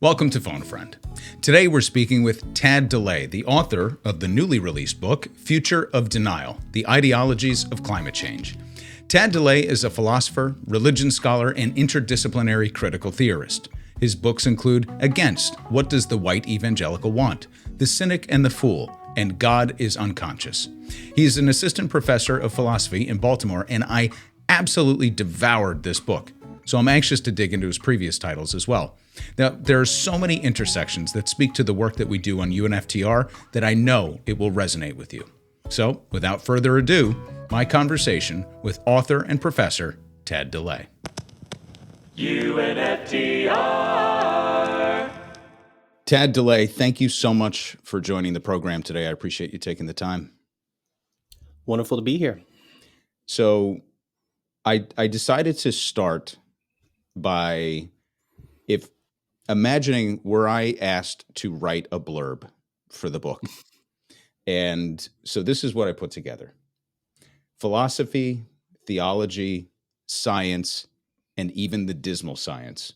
Welcome to Phone a Friend. Today we're speaking with Tad DeLay, the author of the newly released book, Future of Denial, The Ideologies of Climate Change. Tad DeLay is a philosopher, religion scholar, and interdisciplinary critical theorist. His books include Against, What Does the White Evangelical Want?, The Cynic and the Fool, and God is Unconscious. He is an assistant professor of philosophy in Baltimore, and I absolutely devoured this book. So I'm anxious to dig into his previous titles as well. Now, there are so many intersections that speak to the work that we do on UNFTR that I know it will resonate with you. So, without further ado, my conversation with author and professor Tad DeLay. UNFTR! Tad DeLay, thank you so much for joining the program today. I appreciate you taking the time. Wonderful to be here. So, I decided to start by imagining were I asked to write a blurb for the book. And so this is what I put together: philosophy, theology, science, and even the dismal science.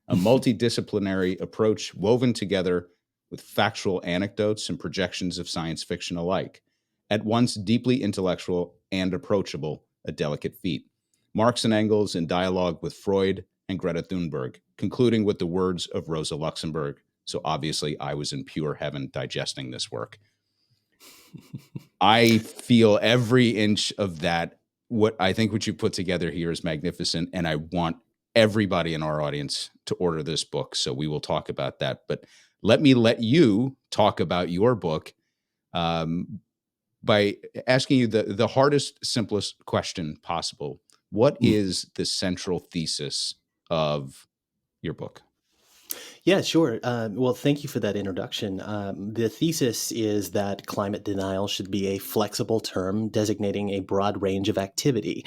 A multidisciplinary approach woven together with factual anecdotes and projections of science fiction alike. At once deeply intellectual and approachable, a delicate feat. Marx and Engels in dialogue with Freud and Greta Thunberg, concluding with the words of Rosa Luxemburg. So obviously I was in pure heaven digesting this work. I feel every inch of that. What you put together here is magnificent, and I want everybody in our audience to order this book. So we will talk about that. But let you talk about your book by asking you the hardest, simplest question possible. What is the central thesis of your book? Yeah, sure. Well, thank you for that introduction. The thesis is that climate denial should be a flexible term designating a broad range of activity.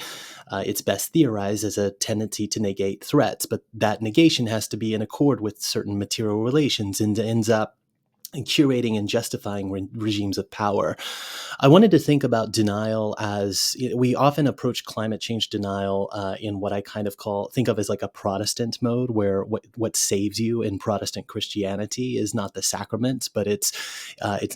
It's best theorized as a tendency to negate threats, but that negation has to be in accord with certain material relations and ends up curating and justifying regimes of power. I wanted to think about denial as we often approach climate change denial in what I kind of think of as like a Protestant mode, where what saves you in Protestant Christianity is not the sacraments, but it's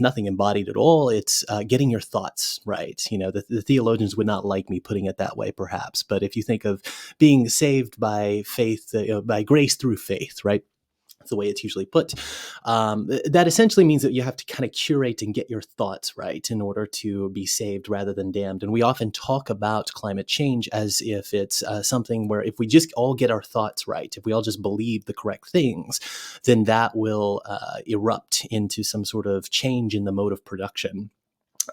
nothing embodied at all. It's getting your thoughts right. You know, the theologians would not like me putting it that way, perhaps. But if you think of being saved by faith, by grace through faith, right? The way it's usually put. That essentially means that you have to kind of curate and get your thoughts right in order to be saved rather than damned. And we often talk about climate change as if it's something where if we just all get our thoughts right, if we all just believe the correct things, then that will erupt into some sort of change in the mode of production.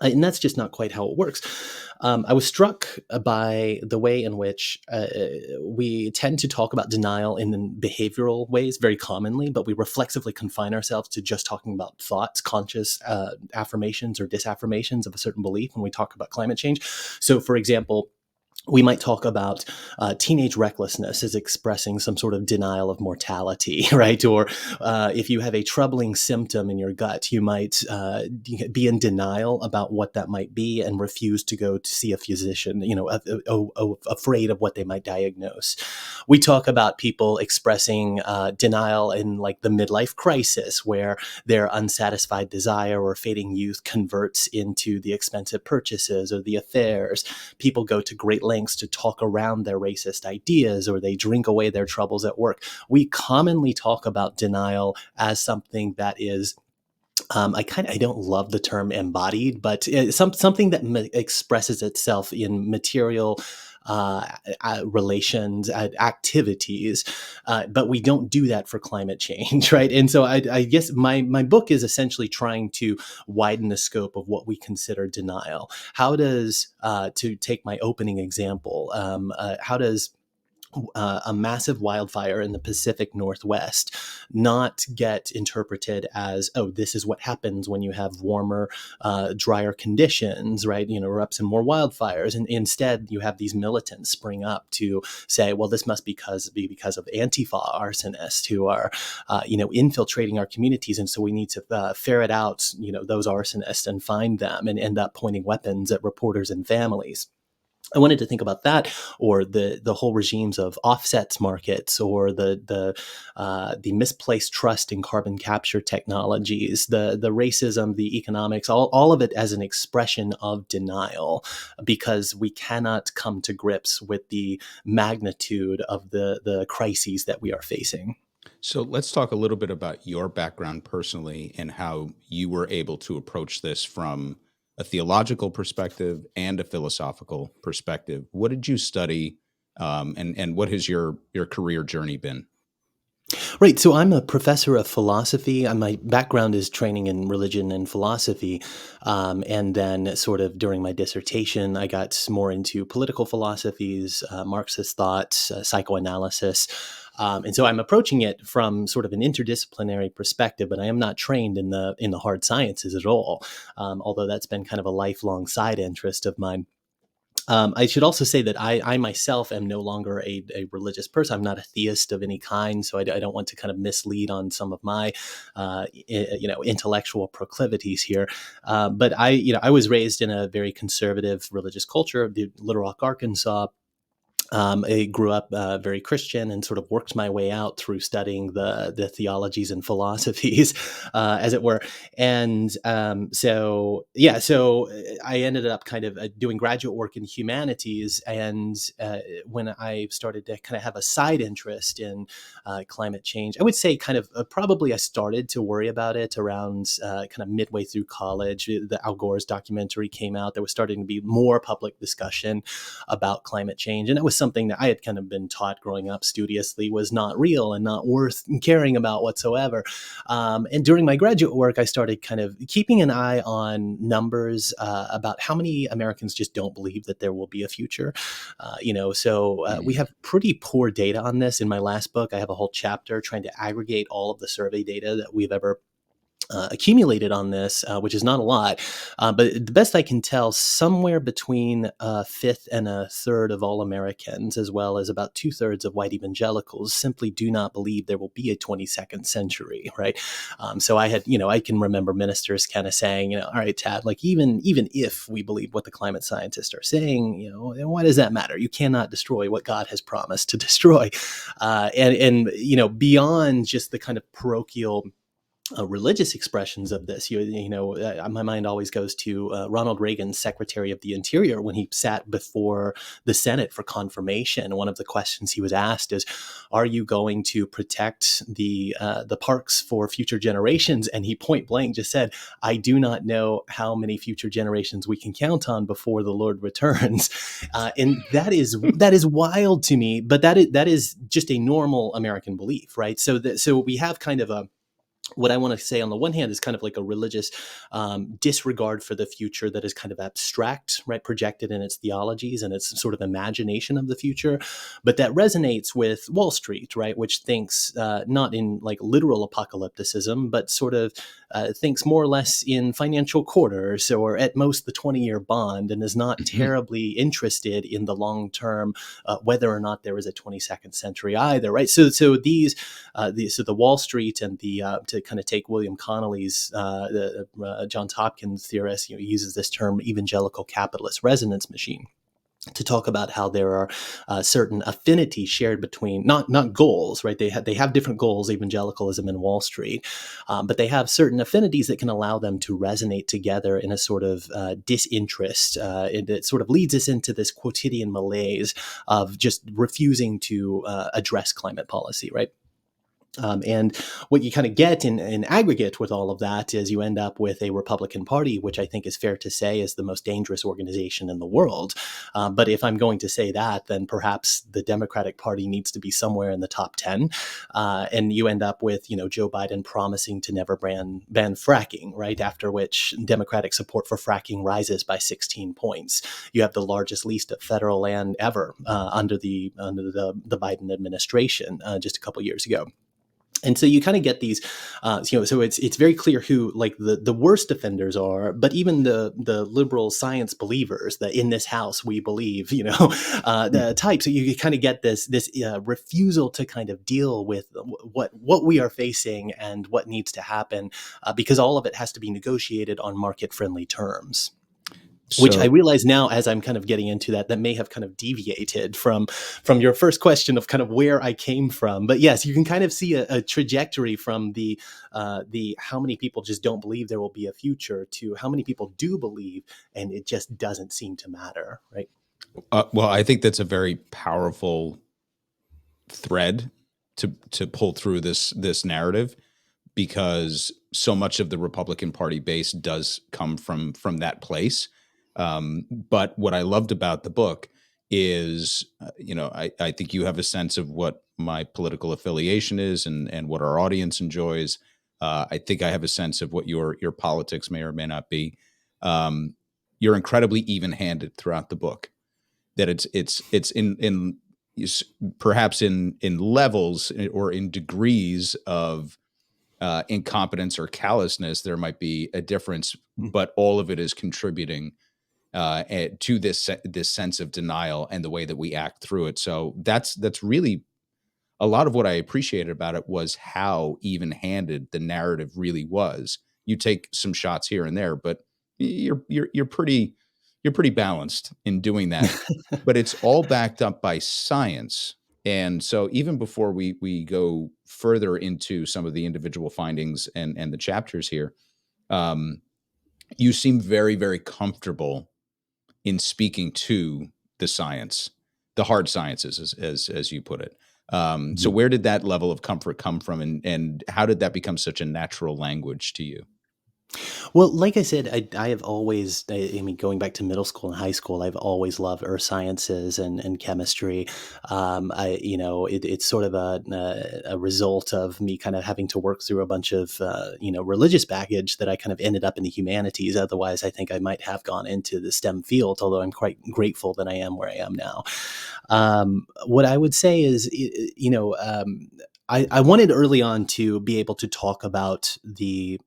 And that's just not quite how it works. I was struck by the way in which we tend to talk about denial in behavioral ways very commonly, but we reflexively confine ourselves to just talking about thoughts, conscious affirmations or disaffirmations of a certain belief when we talk about climate change. So, for example, we might talk about teenage recklessness as expressing some sort of denial of mortality, right? Or if you have a troubling symptom in your gut, you might be in denial about what that might be and refuse to go to see a physician, afraid of what they might diagnose. We talk about people expressing denial in like the midlife crisis, where their unsatisfied desire or fading youth converts into the expensive purchases or the affairs. People go to great lengths to talk around their racist ideas, or they drink away their troubles at work. We commonly talk about denial as something that is I don't love the term embodied, but something that expresses itself in material relations, activities, but we don't do that for climate change, right? And so I guess my book is essentially trying to widen the scope of what we consider denial. How does, to take my opening example, how does a massive wildfire in the Pacific Northwest not get interpreted as, oh, this is what happens when you have warmer, drier conditions, right? Erupts and more wildfires. And instead, you have these militants spring up to say, well, this must be because of Antifa arsonists who are, infiltrating our communities. And so we need to ferret out, those arsonists and find them and end up pointing weapons at reporters and families. I wanted to think about that, or the whole regimes of offsets markets, or the misplaced trust in carbon capture technologies, the racism, the economics, all of it as an expression of denial, because we cannot come to grips with the magnitude of the crises that we are facing. So let's talk a little bit about your background personally and how you were able to approach this from a theological perspective and a philosophical perspective. What did you study, and what has your career journey been? Right. So I'm a professor of philosophy. My background is training in religion and philosophy. And then, sort of during my dissertation, I got more into political philosophies, Marxist thought, psychoanalysis. And so I'm approaching it from sort of an interdisciplinary perspective, but I am not trained in the hard sciences at all. Although that's been kind of a lifelong side interest of mine. I should also say that I myself am no longer a religious person. I'm not a theist of any kind, so I don't want to kind of mislead on some of my, intellectual proclivities here. But I was raised in a very conservative religious culture, the Little Rock, Arkansas. I grew up very Christian, and sort of worked my way out through studying the theologies and philosophies, as it were. And so I ended up kind of doing graduate work in humanities. And when I started to kind of have a side interest in climate change, I would say kind of probably I started to worry about it around kind of midway through college. The Al Gore's documentary came out. There was starting to be more public discussion about climate change. And it was something that I had kind of been taught growing up studiously was not real and not worth caring about whatsoever. And during my graduate work, I started kind of keeping an eye on numbers about how many Americans just don't believe that there will be a future. We have pretty poor data on this. In my last book, I have a whole chapter trying to aggregate all of the survey data that we've ever accumulated on this, which is not a lot. But the best I can tell, somewhere between a fifth and a third of all Americans, as well as about 2/3 of white evangelicals, simply do not believe there will be a 22nd century, right? So I can remember ministers kind of saying, all right, Tad, like even if we believe what the climate scientists are saying, why does that matter? You cannot destroy what God has promised to destroy. Beyond just the kind of parochial religious expressions of this. My mind always goes to Ronald Reagan's Secretary of the Interior when he sat before the Senate for confirmation. One of the questions he was asked is, "Are you going to protect the parks for future generations?" And he point blank just said, "I do not know how many future generations we can count on before the Lord returns." And that is wild to me, but that is just a normal American belief, right? So we have kind of what I want to say on the one hand is kind of like a religious disregard for the future that is kind of abstract, right? Projected in its theologies and its sort of imagination of the future. But that resonates with Wall Street, right? Which thinks not in like literal apocalypticism, but sort of thinks more or less in financial quarters, or at most the 20-year bond, and is not terribly interested in the long term, whether or not there is a 22nd century either, right? So the Wall Street and to kind of take William Connolly's, Johns Hopkins theorist, uses this term evangelical capitalist resonance machine to talk about how there are certain affinities shared between not goals, right? They have different goals, evangelicalism and Wall Street, but they have certain affinities that can allow them to resonate together in a sort of disinterest. It sort of leads us into this quotidian malaise of just refusing to address climate policy, right? And what you kind of get in aggregate with all of that is you end up with a Republican Party, which I think is fair to say is the most dangerous organization in the world. But if I'm going to say that, then perhaps the Democratic Party needs to be somewhere in the top 10. And you end up with, Joe Biden promising to never ban fracking, right? After which Democratic support for fracking rises by 16 points. You have the largest lease of federal land ever under the Biden administration just a couple years ago. And so you kind of get these, so it's very clear who like the worst offenders are, but even the liberal science believers that in this house we believe, the type. So you kind of get this refusal to kind of deal with what we are facing and what needs to happen, because all of it has to be negotiated on market friendly terms. which I So realize now as I'm kind of getting into that may have kind of deviated from your first question of kind of where I came from. But yes, you can kind of see a trajectory from the how many people just don't believe there will be a future to how many people do believe, and it just doesn't seem to matter, right? well, I think that's a very powerful thread to pull through this narrative, because so much of the Republican Party base does come from that place. But what I loved about the book is, I think you have a sense of what my political affiliation is and what our audience enjoys. I think I have a sense of what your politics may or may not be. You're incredibly even-handed throughout the book. That it's in perhaps in levels or in degrees of incompetence or callousness, there might be a difference, but all of it is contributing to this sense of denial and the way that we act through it. So that's really a lot of what I appreciated about it, was how even-handed the narrative really was. You take some shots here and there, but you're pretty balanced in doing that. But it's all backed up by science. And so even before we go further into some of the individual findings and the chapters here, um, you seem very, very comfortable in speaking to the science, the hard sciences, as you put it. So where did that level of comfort come from, and how did that become such a natural language to you? Well, like I said, I have always, I mean, going back to middle school and high school, I've always loved earth sciences and chemistry. It's sort of a result of me kind of having to work through a bunch of, religious baggage that I kind of ended up in the humanities. Otherwise, I think I might have gone into the STEM field, although I'm quite grateful that I am where I am now. What I would say is, I wanted early on to be able to talk about the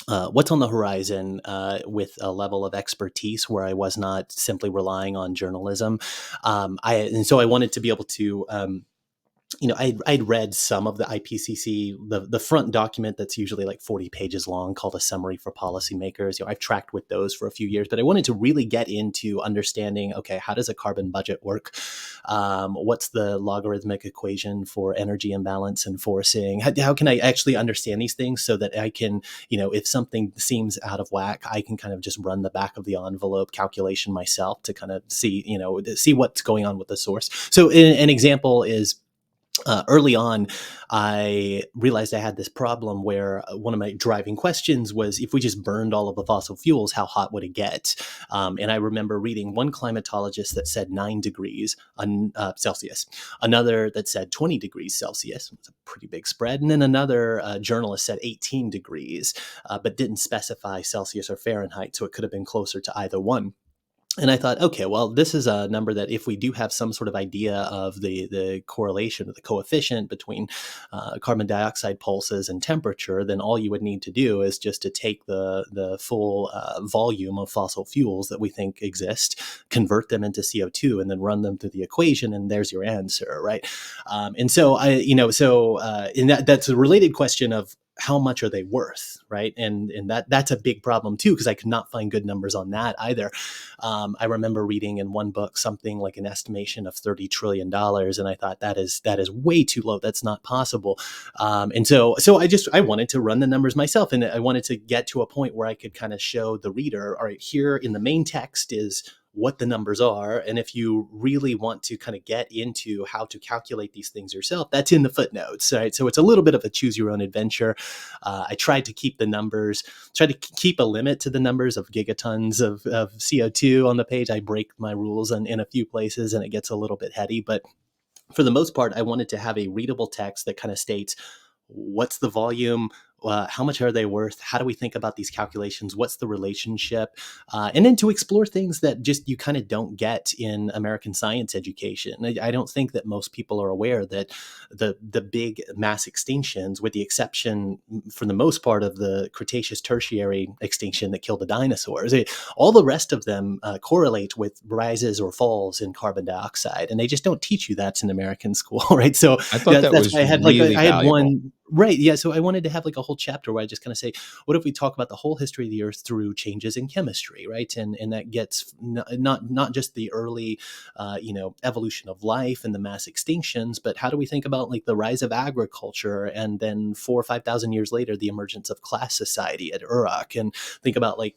what's on the horizon with a level of expertise where I was not simply relying on journalism. And so I wanted to be able to I'd read some of the IPCC, the front document that's usually like 40 pages long, called a summary for policymakers. I've tracked with those for a few years, but I wanted to really get into understanding, okay, how does a carbon budget work? What's the logarithmic equation for energy imbalance and forcing? How can I actually understand these things so that I can, if something seems out of whack, I can kind of just run the back of the envelope calculation myself to kind of see what's going on with the source. So an example is, early on, I realized I had this problem where one of my driving questions was, if we just burned all of the fossil fuels, how hot would it get? And I remember reading one climatologist that said 9 degrees Celsius, another that said 20 degrees Celsius. It's a pretty big spread. And then another journalist said 18 degrees, but didn't specify Celsius or Fahrenheit. So it could have been closer to either one. And I thought, okay, well, this is a number that if we do have some sort of idea of the correlation or the coefficient between carbon dioxide pulses and temperature, then all you would need to do is just to take the full volume of fossil fuels that we think exist, convert them into CO2, and then run them through the equation, and there's your answer, right? And so that's a related question of, how much are they worth, right? And that's a big problem too, because I could not find good numbers on that either. I remember reading in one book something like an estimation of $30 trillion, and I thought that is way too low. That's not possible. And so I wanted to run the numbers myself, and I wanted to get to a point where I could kind of show the reader, all right, here in the main text is what the numbers are. And if you really want to kind of get into how to calculate these things yourself, that's in the footnotes, right? So it's a little bit of a choose your own adventure. I tried to keep the numbers, try to keep a limit to the numbers of gigatons of CO2 on the page. I break my rules in a few places, and it gets a little bit heady. But for the most part, I wanted to have a readable text that kind of states, what's the volume? How much are they worth? How do we think about these calculations? What's the relationship? And then to explore things that just you kind of don't get in American science education. I don't think that most people are aware that the big mass extinctions, with the exception for the most part of the Cretaceous Tertiary extinction that killed the dinosaurs, all the rest of them correlate with rises or falls in carbon dioxide. And they just don't teach you that in American school, right? So I thought that that's was why I had really I had valuable. one. Right. Yeah. So I wanted to have like a whole chapter where I just kind of say, what if we talk about the whole history of the Earth through changes in chemistry, right? And that gets not just the early, evolution of life and the mass extinctions, but how do we think about like the rise of agriculture, and then 4 or 5 thousand years later, the emergence of class society at Uruk, and think about like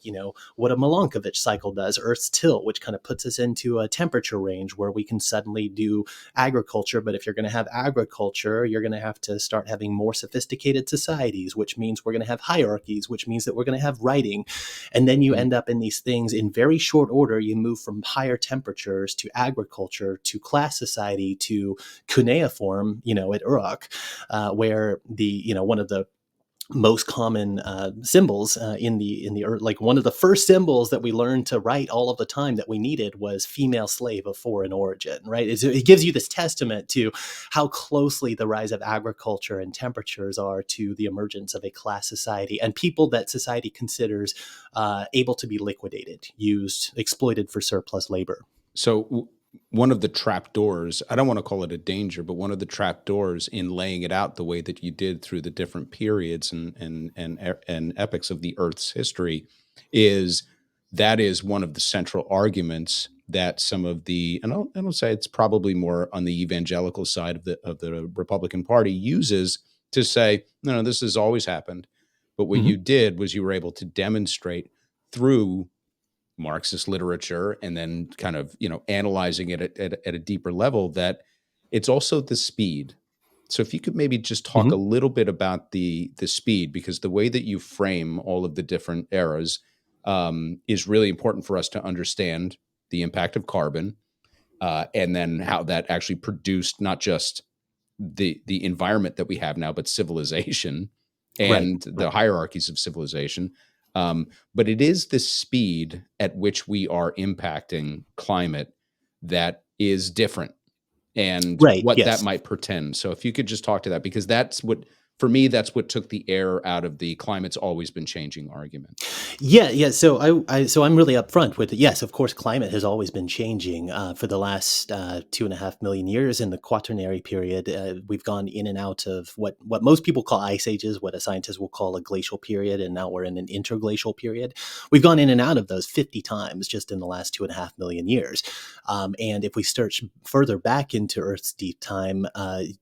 what a Milankovitch cycle does, Earth's tilt, which kind of puts us into a temperature range where we can suddenly do agriculture. But if you're going to have agriculture, you're going to have to start having more sophisticated societies, which means we're going to have hierarchies, which means that we're going to have writing. And then you end up in these things in very short order. You move from higher temperatures to agriculture to class society to cuneiform, at Uruk, where one of the most common symbols in the earth, like one of the first symbols that we learned to write all of the time that we needed, was female slave of foreign origin, right? It gives you this testament to how closely the rise of agriculture and temperatures are to the emergence of a class society and people that society considers able to be liquidated, used, exploited for surplus labor. So one of the trapdoors, I don't want to call it a danger, but one of the trapdoors in laying it out the way that you did through the different periods and epochs of the Earth's history is that is one of the central arguments that some of the, and I'll say it's probably more on the evangelical side of the Republican Party, uses to say, no, this has always happened. But what Mm-hmm. you did was you were able to demonstrate through Marxist literature and then kind of, analyzing it at a deeper level, that it's also the speed. So if you could maybe just talk a Mm-hmm. little bit about the speed, because the way that you frame all of the different eras is really important for us to understand the impact of carbon, and then how that actually produced not just the environment that we have now, but civilization Right. and the Right. hierarchies of civilization. But it is the speed at which we are impacting climate that is different, and Right. what that Yes. might portend. So if you could just talk to that, because that's what, for me, that's what took the air out of the climate's always been changing argument. Yeah, yeah. So so I'm really upfront with it. Yes, of course, climate has always been changing for the last 2.5 million years. In the Quaternary period, we've gone in and out of what most people call ice ages, what a scientist will call a glacial period, and now we're in an interglacial period. We've gone in and out of those 50 times just in the last 2.5 million years. And if we search further back into Earth's deep time,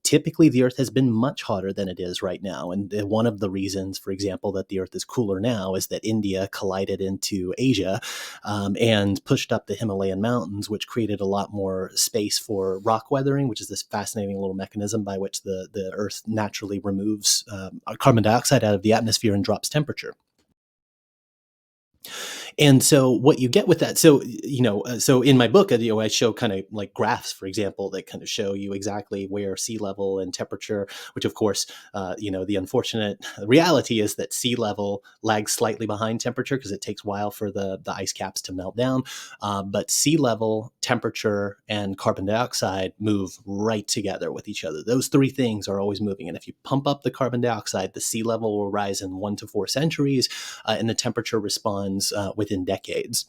typically the Earth has been much hotter than it is right now. And one of the reasons, for example, that the Earth is cooler now is that India collided into Asia and pushed up the Himalayan mountains, which created a lot more space for rock weathering, which is this fascinating little mechanism by which the Earth naturally removes carbon dioxide out of the atmosphere and drops temperature. And so what you get with that, so so in my book, I show kind of like graphs, for example, that kind of show you exactly where sea level and temperature, which of course, the unfortunate reality is that sea level lags slightly behind temperature because it takes a while for the ice caps to melt down. But sea level, temperature, and carbon dioxide move right together with each other. Those three things are always moving. And if you pump up the carbon dioxide, the sea level will rise in 1 to 4 centuries, and the temperature responds within decades.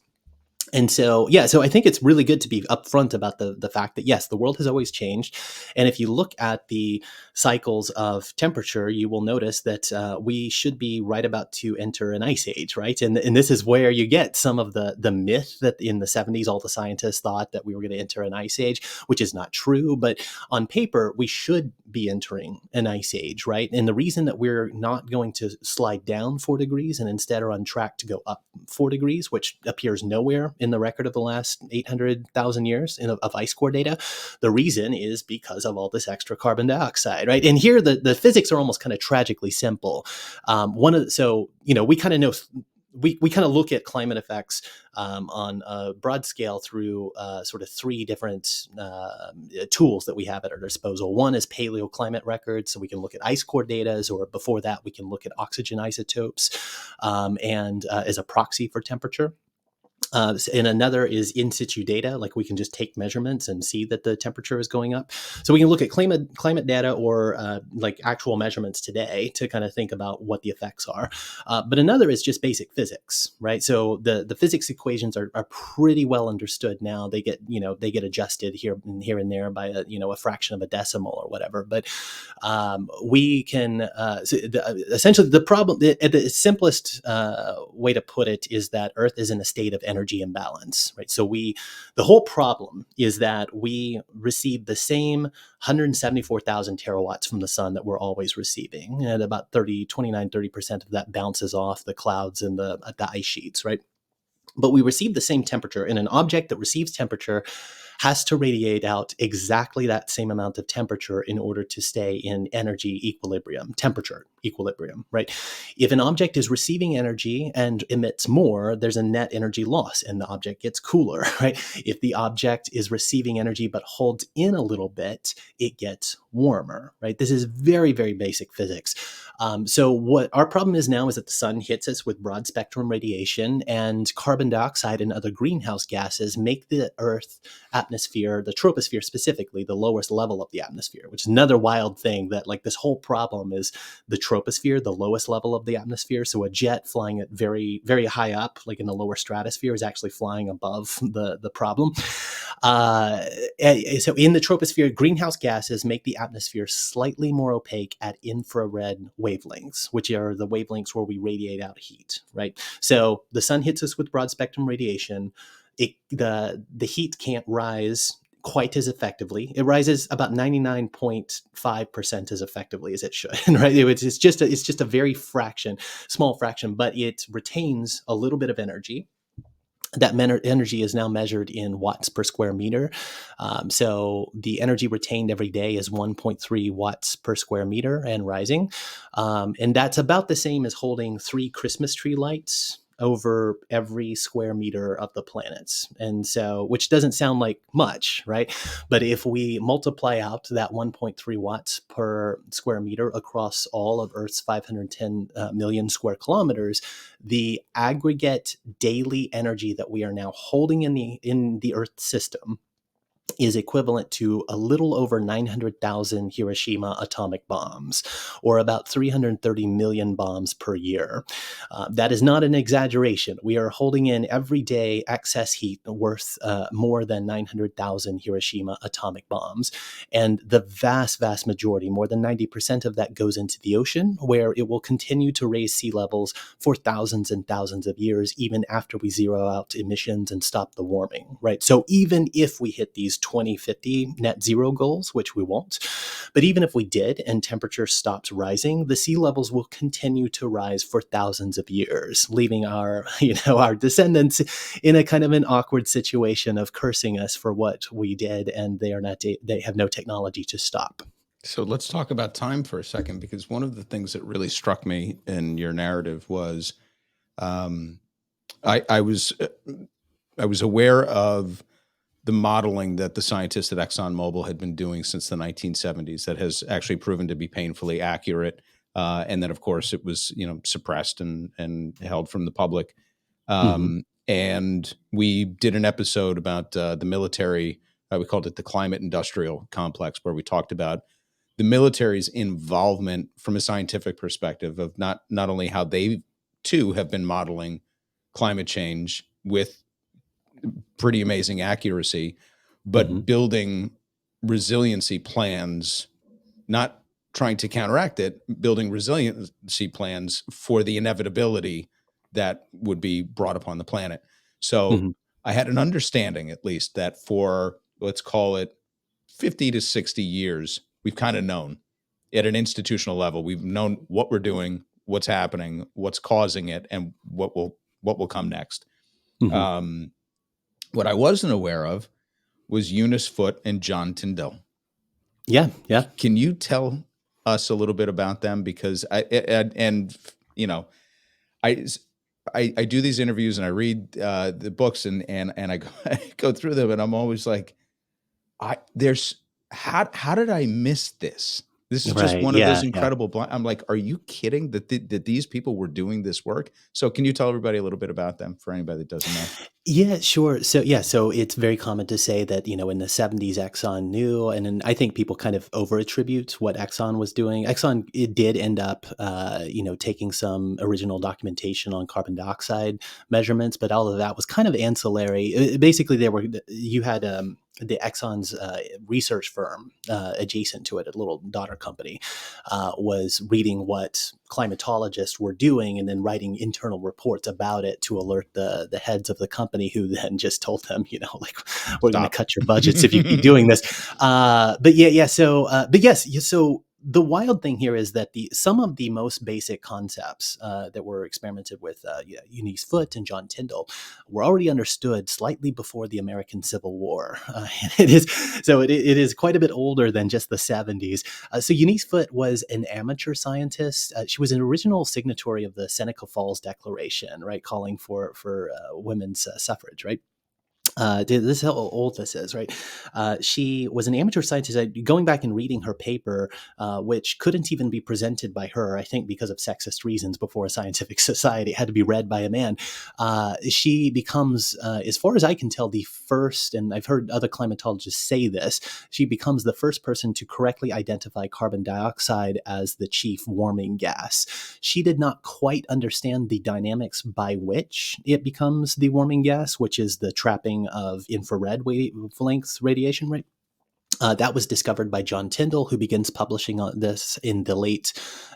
And so, yeah, so I think it's really good to be upfront about the fact that, yes, the world has always changed. And if you look at the cycles of temperature, you will notice that we should be right about to enter an ice age, right? And this is where you get some of the myth that in the 70s, all the scientists thought that we were going to enter an ice age, which is not true. But on paper, we should be entering an ice age, right? And the reason that we're not going to slide down 4 degrees and instead are on track to go up 4 degrees, which appears nowhere in the record of the last 800,000 years of ice core data. The reason is because of all this extra carbon dioxide, right? And here the physics are almost kind of tragically simple. We kind of know. We kind of look at climate effects on a broad scale through sort of three different tools that we have at our disposal. One is paleoclimate records, so we can look at ice core data, or before that, we can look at oxygen isotopes and as a proxy for temperature. And another is in situ data, like we can just take measurements and see that the temperature is going up. So we can look at climate data or like actual measurements today to kind of think about what the effects are. But another is just basic physics, right? So the physics equations are pretty well understood now. They get adjusted here and there by a fraction of a decimal or whatever. But we can essentially the problem, the simplest way to put it is that Earth is in a state of energy imbalance, right? So the whole problem is that we receive the same 174,000 terawatts from the sun that we're always receiving, and about 30% of that bounces off the clouds and the ice sheets, right? But we receive the same temperature, and an object that receives temperature has to radiate out exactly that same amount of temperature in order to stay in energy equilibrium, temperature equilibrium, right? If an object is receiving energy and emits more, there's a net energy loss and the object gets cooler, right? If the object is receiving energy but holds in a little bit, it gets warmer, right? This is very, very basic physics. So what our problem is now is that the sun hits us with broad spectrum radiation, and carbon dioxide and other greenhouse gases make the Earth atmosphere, the troposphere specifically, the lowest level of the atmosphere, which is another wild thing, that like this whole problem is the troposphere, the lowest level of the atmosphere. So a jet flying at very, very high up, like in the lower stratosphere, is actually flying above the problem. So in the troposphere, greenhouse gases make the atmosphere slightly more opaque at infrared wavelengths, which are the wavelengths where we radiate out heat, right? So the sun hits us with broad spectrum radiation. The heat can't rise quite as effectively. It rises about 99.5% as effectively as it should, right? It's just a very small fraction, but it retains a little bit of energy. That energy is now measured in watts per square meter. So the energy retained every day is 1.3 watts per square meter and rising. And that's about the same as holding 3 Christmas tree lights over every square meter of the planet. And so, which doesn't sound like much, right? But if we multiply out that 1.3 watts per square meter across all of Earth's 510 million square kilometers, the aggregate daily energy that we are now holding in the Earth system is equivalent to a little over 900,000 Hiroshima atomic bombs, or about 330 million bombs per year. That is not an exaggeration. We are holding in every day excess heat worth more than 900,000 Hiroshima atomic bombs. And the vast, vast majority, more than 90% of that, goes into the ocean, where it will continue to raise sea levels for thousands and thousands of years, even after we zero out emissions and stop the warming, right? So even if we hit these 2050 net zero goals, which we won't, but even if we did and temperature stops rising, the sea levels will continue to rise for thousands of years, leaving our descendants in a kind of an awkward situation of cursing us for what we did, and they have no technology to stop. So let's talk about time for a second, because one of the things that really struck me in your narrative was I was aware of the modeling that the scientists at ExxonMobil had been doing since the 1970s that has actually proven to be painfully accurate. And then, of course, it was suppressed and held from the public. Mm-hmm. And we did an episode about the military. We called it the climate industrial complex, where we talked about the military's involvement from a scientific perspective of not only how they too have been modeling climate change with pretty amazing accuracy, Mm-hmm. but building resiliency plans, not trying to counteract it, building resiliency plans for the inevitability that would be brought upon the planet. So Mm-hmm. I had an understanding, at least, that for, let's call it 50 to 60 years, we've kind of known at an institutional level, we've known what we're doing, what's happening, what's causing it, and what will come next. Mm-hmm. Um, what I wasn't aware of was Eunice Foote and John Tyndall. Yeah. Yeah. Can you tell us a little bit about them? Because I I do these interviews and I read the books and I go, I go through them and I'm always like, there's how did I miss this? This is just Right. one of those Yeah. Yeah. incredible I'm like, are you kidding that these people were doing this work? So can you tell everybody a little bit about them for anybody that doesn't know? Yeah, sure. So yeah, so it's very common to say that, in the 70s Exxon knew, and then I think people kind of over attribute what Exxon was doing. Exxon, it did end up taking some original documentation on carbon dioxide measurements, but all of that was kind of ancillary. Basically, you had the Exxon's research firm adjacent to it, a little daughter company, was reading what climatologists were doing and then writing internal reports about it to alert the heads of the company, who then just told them, like, we're going to Stop. cut your budgets if you keep doing this. But yes, so the wild thing here is that some of the most basic concepts that were experimented with, Eunice Foote and John Tyndall, were already understood slightly before the American Civil War. It is quite a bit older than just the 70s. So Eunice Foote was an amateur scientist. She was an original signatory of the Seneca Falls Declaration, right, calling for women's suffrage, right. This is how old this is, right? She was an amateur scientist. Going back and reading her paper, which couldn't even be presented by her, I think because of sexist reasons, before a scientific society. It had to be read by a man. She becomes, as far as I can tell, the first, and I've heard other climatologists say this, she becomes the first person to correctly identify carbon dioxide as the chief warming gas. She did not quite understand the dynamics by which it becomes the warming gas, which is the trapping of infrared wavelengths radiation, right? That was discovered by John Tyndall, who begins publishing on this in the late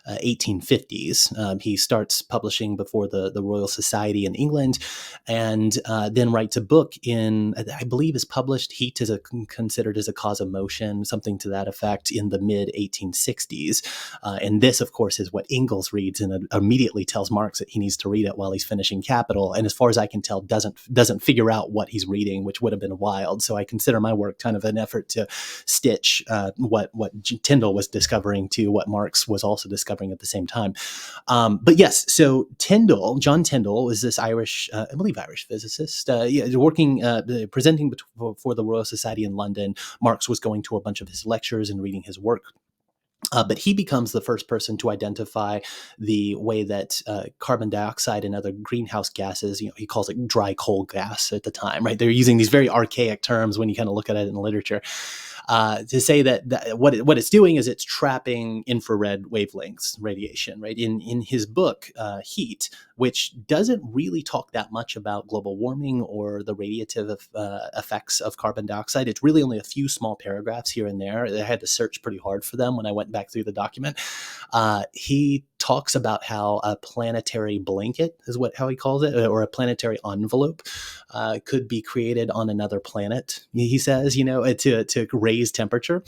1850s. He starts publishing before the Royal Society in England, and then writes a book I believe is published, Heat is considered as a cause of motion, something to that effect, in the mid 1860s. And this, of course, is what Engels reads and immediately tells Marx that he needs to read it while he's finishing Capital. And as far as I can tell, doesn't figure out what he's reading, which would have been wild. So I consider my work kind of an effort to stitch what Tyndall was discovering to what Marx was also discovering at the same time. But yes, so John Tyndall, is this Irish, I believe Irish physicist, working, presenting for the Royal Society in London. Marx was going to a bunch of his lectures and reading his work. But he becomes the first person to identify the way that carbon dioxide and other greenhouse gases, he calls it dry coal gas at the time, right? They're using these very archaic terms when you kind of look at it in literature, to say that what it's doing is it's trapping infrared wavelengths radiation, right? In his book, Heat, which doesn't really talk that much about global warming or the radiative effects of carbon dioxide. It's really only a few small paragraphs here and there. I had to search pretty hard for them when I went back through the document. He talks about how a planetary blanket is how he calls it, or a planetary envelope, could be created on another planet. He says, to raise temperature,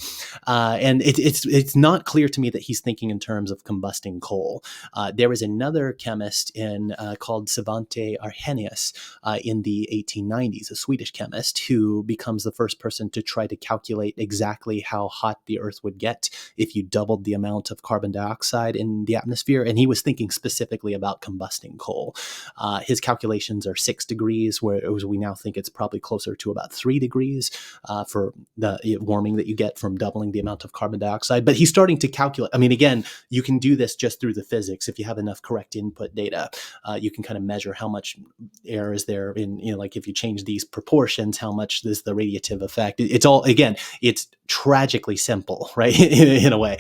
and it's not clear to me that he's thinking in terms of combusting coal. There is another chemist called Svante Arrhenius in the 1890s, a Swedish chemist, who becomes the first person to try to calculate exactly how hot the Earth would get if you doubled the amount of carbon dioxide in the atmosphere. And he was thinking specifically about combusting coal. His calculations are 6 degrees, whereas we now think it's probably closer to about 3 degrees for the warming that you get from doubling the amount of carbon dioxide. But he's starting to calculate. I mean, again, you can do this just through the physics. If you have enough correct input data, you can kind of measure how much air is there in, like if you change these proportions, how much is the radiative effect. It's all, again, it's tragically simple, right? in a way.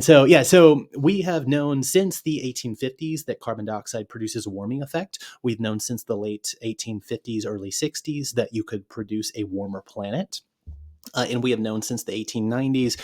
So we have known since the 1850s that carbon dioxide produces a warming effect. We've known since the late 1850s, early 60s that you could produce a warmer planet. And we have known since the 1890s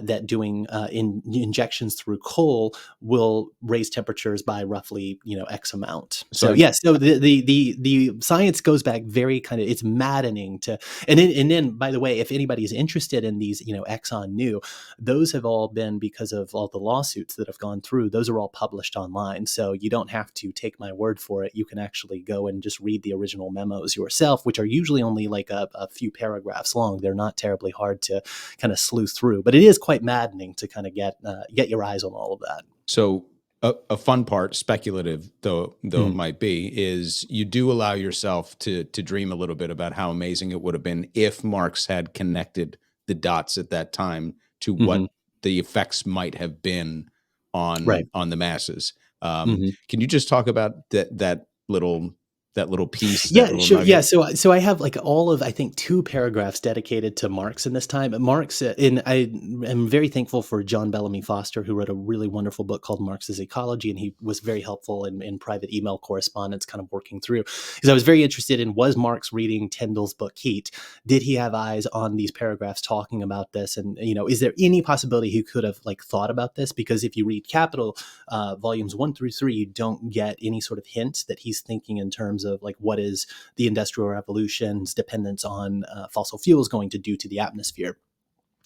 that doing injections through coal will raise temperatures by roughly, X amount. So the science goes back very it's maddening to, and then by the way, if anybody's interested in these, Exxon knew, those have all been because of all the lawsuits that have gone through. Those are all published online, so you don't have to take my word for it. You can actually go and just read the original memos yourself, which are usually only like a few paragraphs long. They're not terribly hard to kind of sleuth through, but it is quite maddening to kind of get your eyes on all of that. So a fun part, speculative though it might be, is you do allow yourself to dream a little bit about how amazing it would have been if Marx had connected the dots at that time to what the effects might have been Right. on the masses. Mhm. Can you just talk about that little piece, that Yeah, little sure. Yeah, nugget? so I have like all of I think 2 paragraphs dedicated to Marx in this time. Marx, and I am very thankful for John Bellamy Foster, who wrote a really wonderful book called Marx's Ecology, and he was very helpful in private email correspondence, kind of working through. Because I was very interested in, was Marx reading Tyndall's book Heat? Did he have eyes on these paragraphs talking about this? And is there any possibility he could have like thought about this? Because if you read Capital, volumes 1 through 3, you don't get any sort of hint that he's thinking in terms of like what is the Industrial Revolution's dependence on fossil fuels going to do to the atmosphere.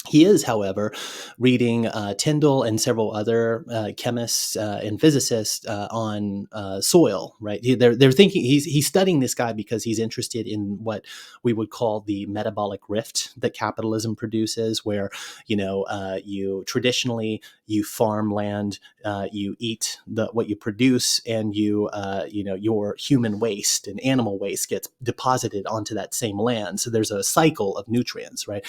He is, however, reading Tyndall and several other chemists and physicists on soil. Right, they're thinking he's studying this guy because he's interested in what we would call the metabolic rift that capitalism produces, where you traditionally you farm land, you eat what you produce, and your human waste and animal waste gets deposited onto that same land. So there's a cycle of nutrients, right?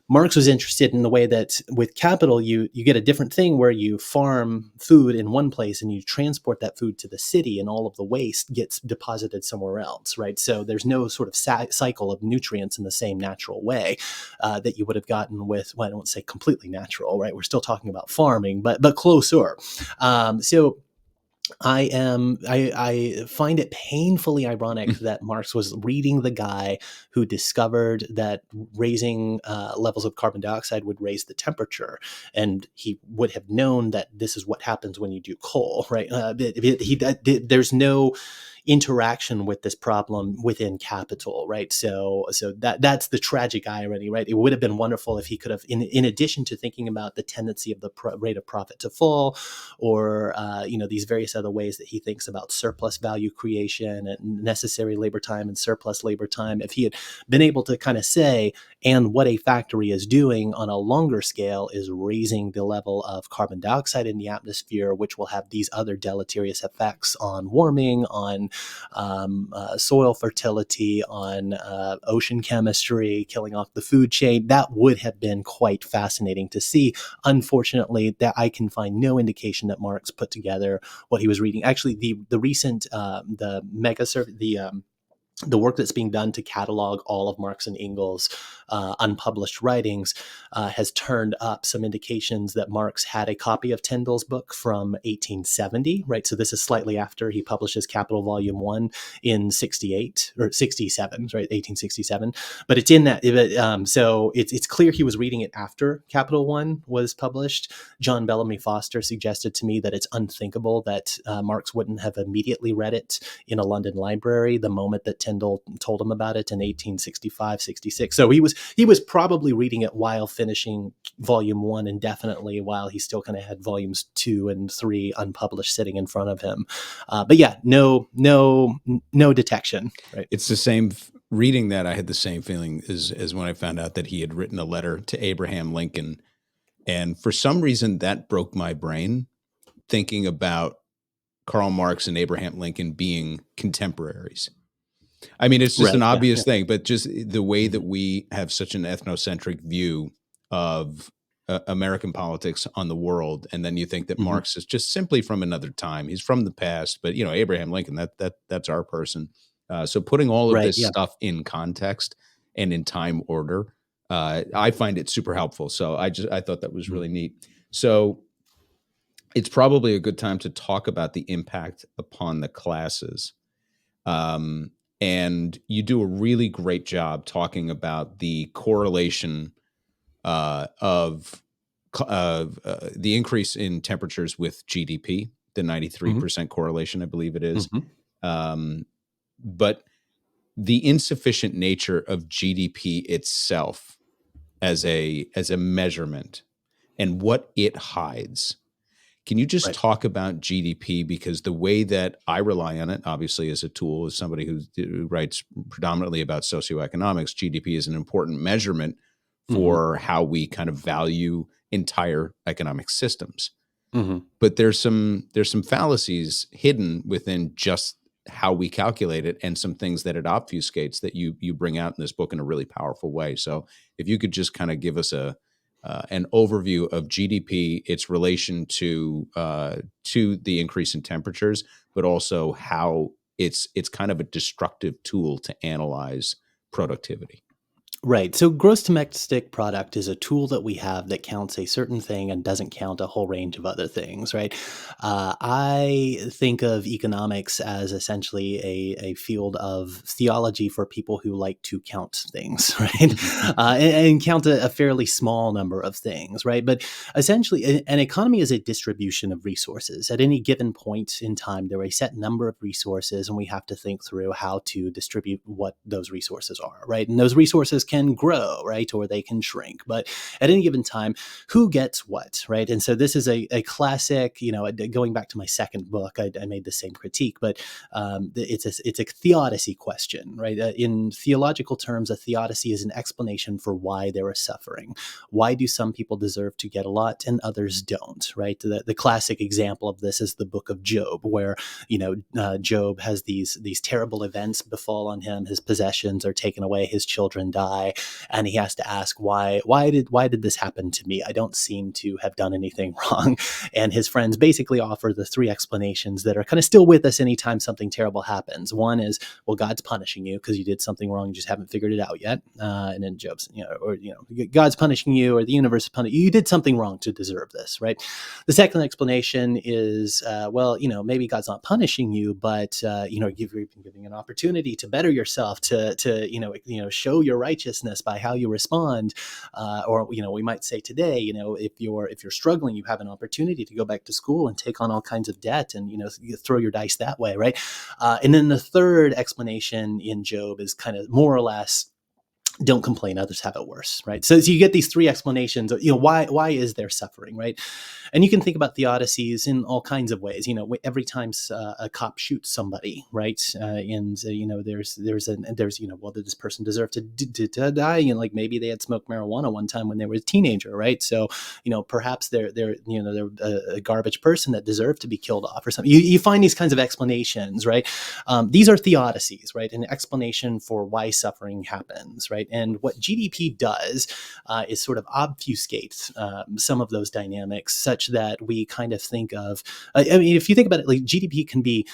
Marx was interested in the way that with capital, you get a different thing where you farm food in one place and you transport that food to the city, and all of the waste gets deposited somewhere else, right? So there's no sort of cycle of nutrients in the same natural way that you would have gotten with, well, I don't say completely natural, right? We're still talking about farming, but closer. So I find it painfully ironic that Marx was reading the guy who discovered that raising levels of carbon dioxide would raise the temperature, and he would have known that this is what happens when you do coal, right? There's no interaction with this problem within capital, right? So that's the tragic irony, right? It would have been wonderful if he could have, in addition to thinking about the tendency of the rate of profit to fall, or these various other ways that he thinks about surplus value creation and necessary labor time and surplus labor time, if he had been able to kind of say, and what a factory is doing on a longer scale is raising the level of carbon dioxide in the atmosphere, which will have these other deleterious effects on warming, on soil fertility, on ocean chemistry, killing off the food chain. That would have been quite fascinating to see. Unfortunately, that I can find no indication that Marx put together what he was reading. Actually, the recent the mega the work that's being done to catalog all of Marx and Engels' unpublished writings has turned up some indications that Marx had a copy of Tyndall's book from 1870, right? So this is slightly after he publishes Capital Volume 1 in 68 or 67, right? 1867. But it's in that. So it's clear he was reading it after Capital 1 was published. John Bellamy Foster suggested to me that it's unthinkable that Marx wouldn't have immediately read it in a London library the moment that Tyndall told him about it in 1865, 66. So he was probably reading it while finishing volume 1, and definitely while he still kind of had volumes 2 and 3 unpublished sitting in front of him. But yeah, no detection, right? It's the same. Reading that, I had the same feeling as when I found out that he had written a letter to Abraham Lincoln, and for some reason that broke my brain, thinking about Karl Marx and Abraham Lincoln being contemporaries. I mean, it's just an Right. Yeah. obvious Yeah. thing, but just the way that Mhm. we have such an ethnocentric view of American politics on the world, and then you think that Mhm. Marx is just simply from another time. He's from the past, but Abraham Lincoln, that's our person. So putting all of Right. this Yeah. stuff in context and in time order, I find it super helpful. So I thought that was Mhm. really neat. So it's probably a good time to talk about the impact upon the classes. Um, and you do a really great job talking about the correlation of the increase in temperatures with GDP, the Mhm. 93% correlation, I believe it is. Mhm. Um, but the insufficient nature of GDP itself as a measurement and what it hides. Can you just Right. talk about GDP? Because the way that I rely on it, obviously, as a tool, as somebody who writes predominantly about socioeconomics, GDP is an important measurement Mhm. for how we kind of value entire economic systems. Mhm. But there's some fallacies hidden within just how we calculate it, and some things that it obfuscates that you bring out in this book in a really powerful way. So if you could just kind of give us an overview of GDP, its relation to the increase in temperatures, but also how it's kind of a destructive tool to analyze productivity. Right. So gross domestic product is a tool that we have that counts a certain thing and doesn't count a whole range of other things, right? I think of economics as essentially a field of theology for people who like to count things, right? And count a fairly small number of things, right? But essentially, an economy is a distribution of resources. At any given point in time, there are a set number of resources, and we have to think through how to distribute what those resources are, right? And those resources can grow, right? Or they can shrink. But at any given time, who gets what, right? And so this is a classic, going back to my second book, I made the same critique, but it's a theodicy question, right? In theological terms, a theodicy is an explanation for why there is suffering. Why do some people deserve to get a lot and others don't, right? The classic example of this is the book of Job, where, Job has these terrible events befall on him. His possessions are taken away, his children die, and he has to ask why did this happen to me? I don't seem to have done anything wrong. And his friends basically offer the three explanations that are kind of still with us anytime something terrible happens. One is, well, God's punishing you because you did something wrong, you just haven't figured it out yet. And then Job's, God's punishing you, or the universe is punishing you. You did something wrong to deserve this, right? The second explanation is, maybe God's not punishing you, but you've been giving an opportunity to better yourself, to show your righteousness by how you respond, or we might say today, if you're struggling, you have an opportunity to go back to school and take on all kinds of debt, and you throw your dice that way, right? And then the third explanation in Job is kind of more or less, don't complain, others have it worse, right? So you get these three explanations of, why is there suffering, right? And you can think about theodicies in all kinds of ways. Every time a cop shoots somebody, right? There's did this person deserve to die? Like maybe they had smoked marijuana one time when they were a teenager, right? So perhaps they're a garbage person that deserved to be killed off or something. You find these kinds of explanations, right? These are theodicies, right? An explanation for why suffering happens, right? And what GDP does is sort of obfuscate some of those dynamics, such that we kind of think of, if you think about it, like GDP can be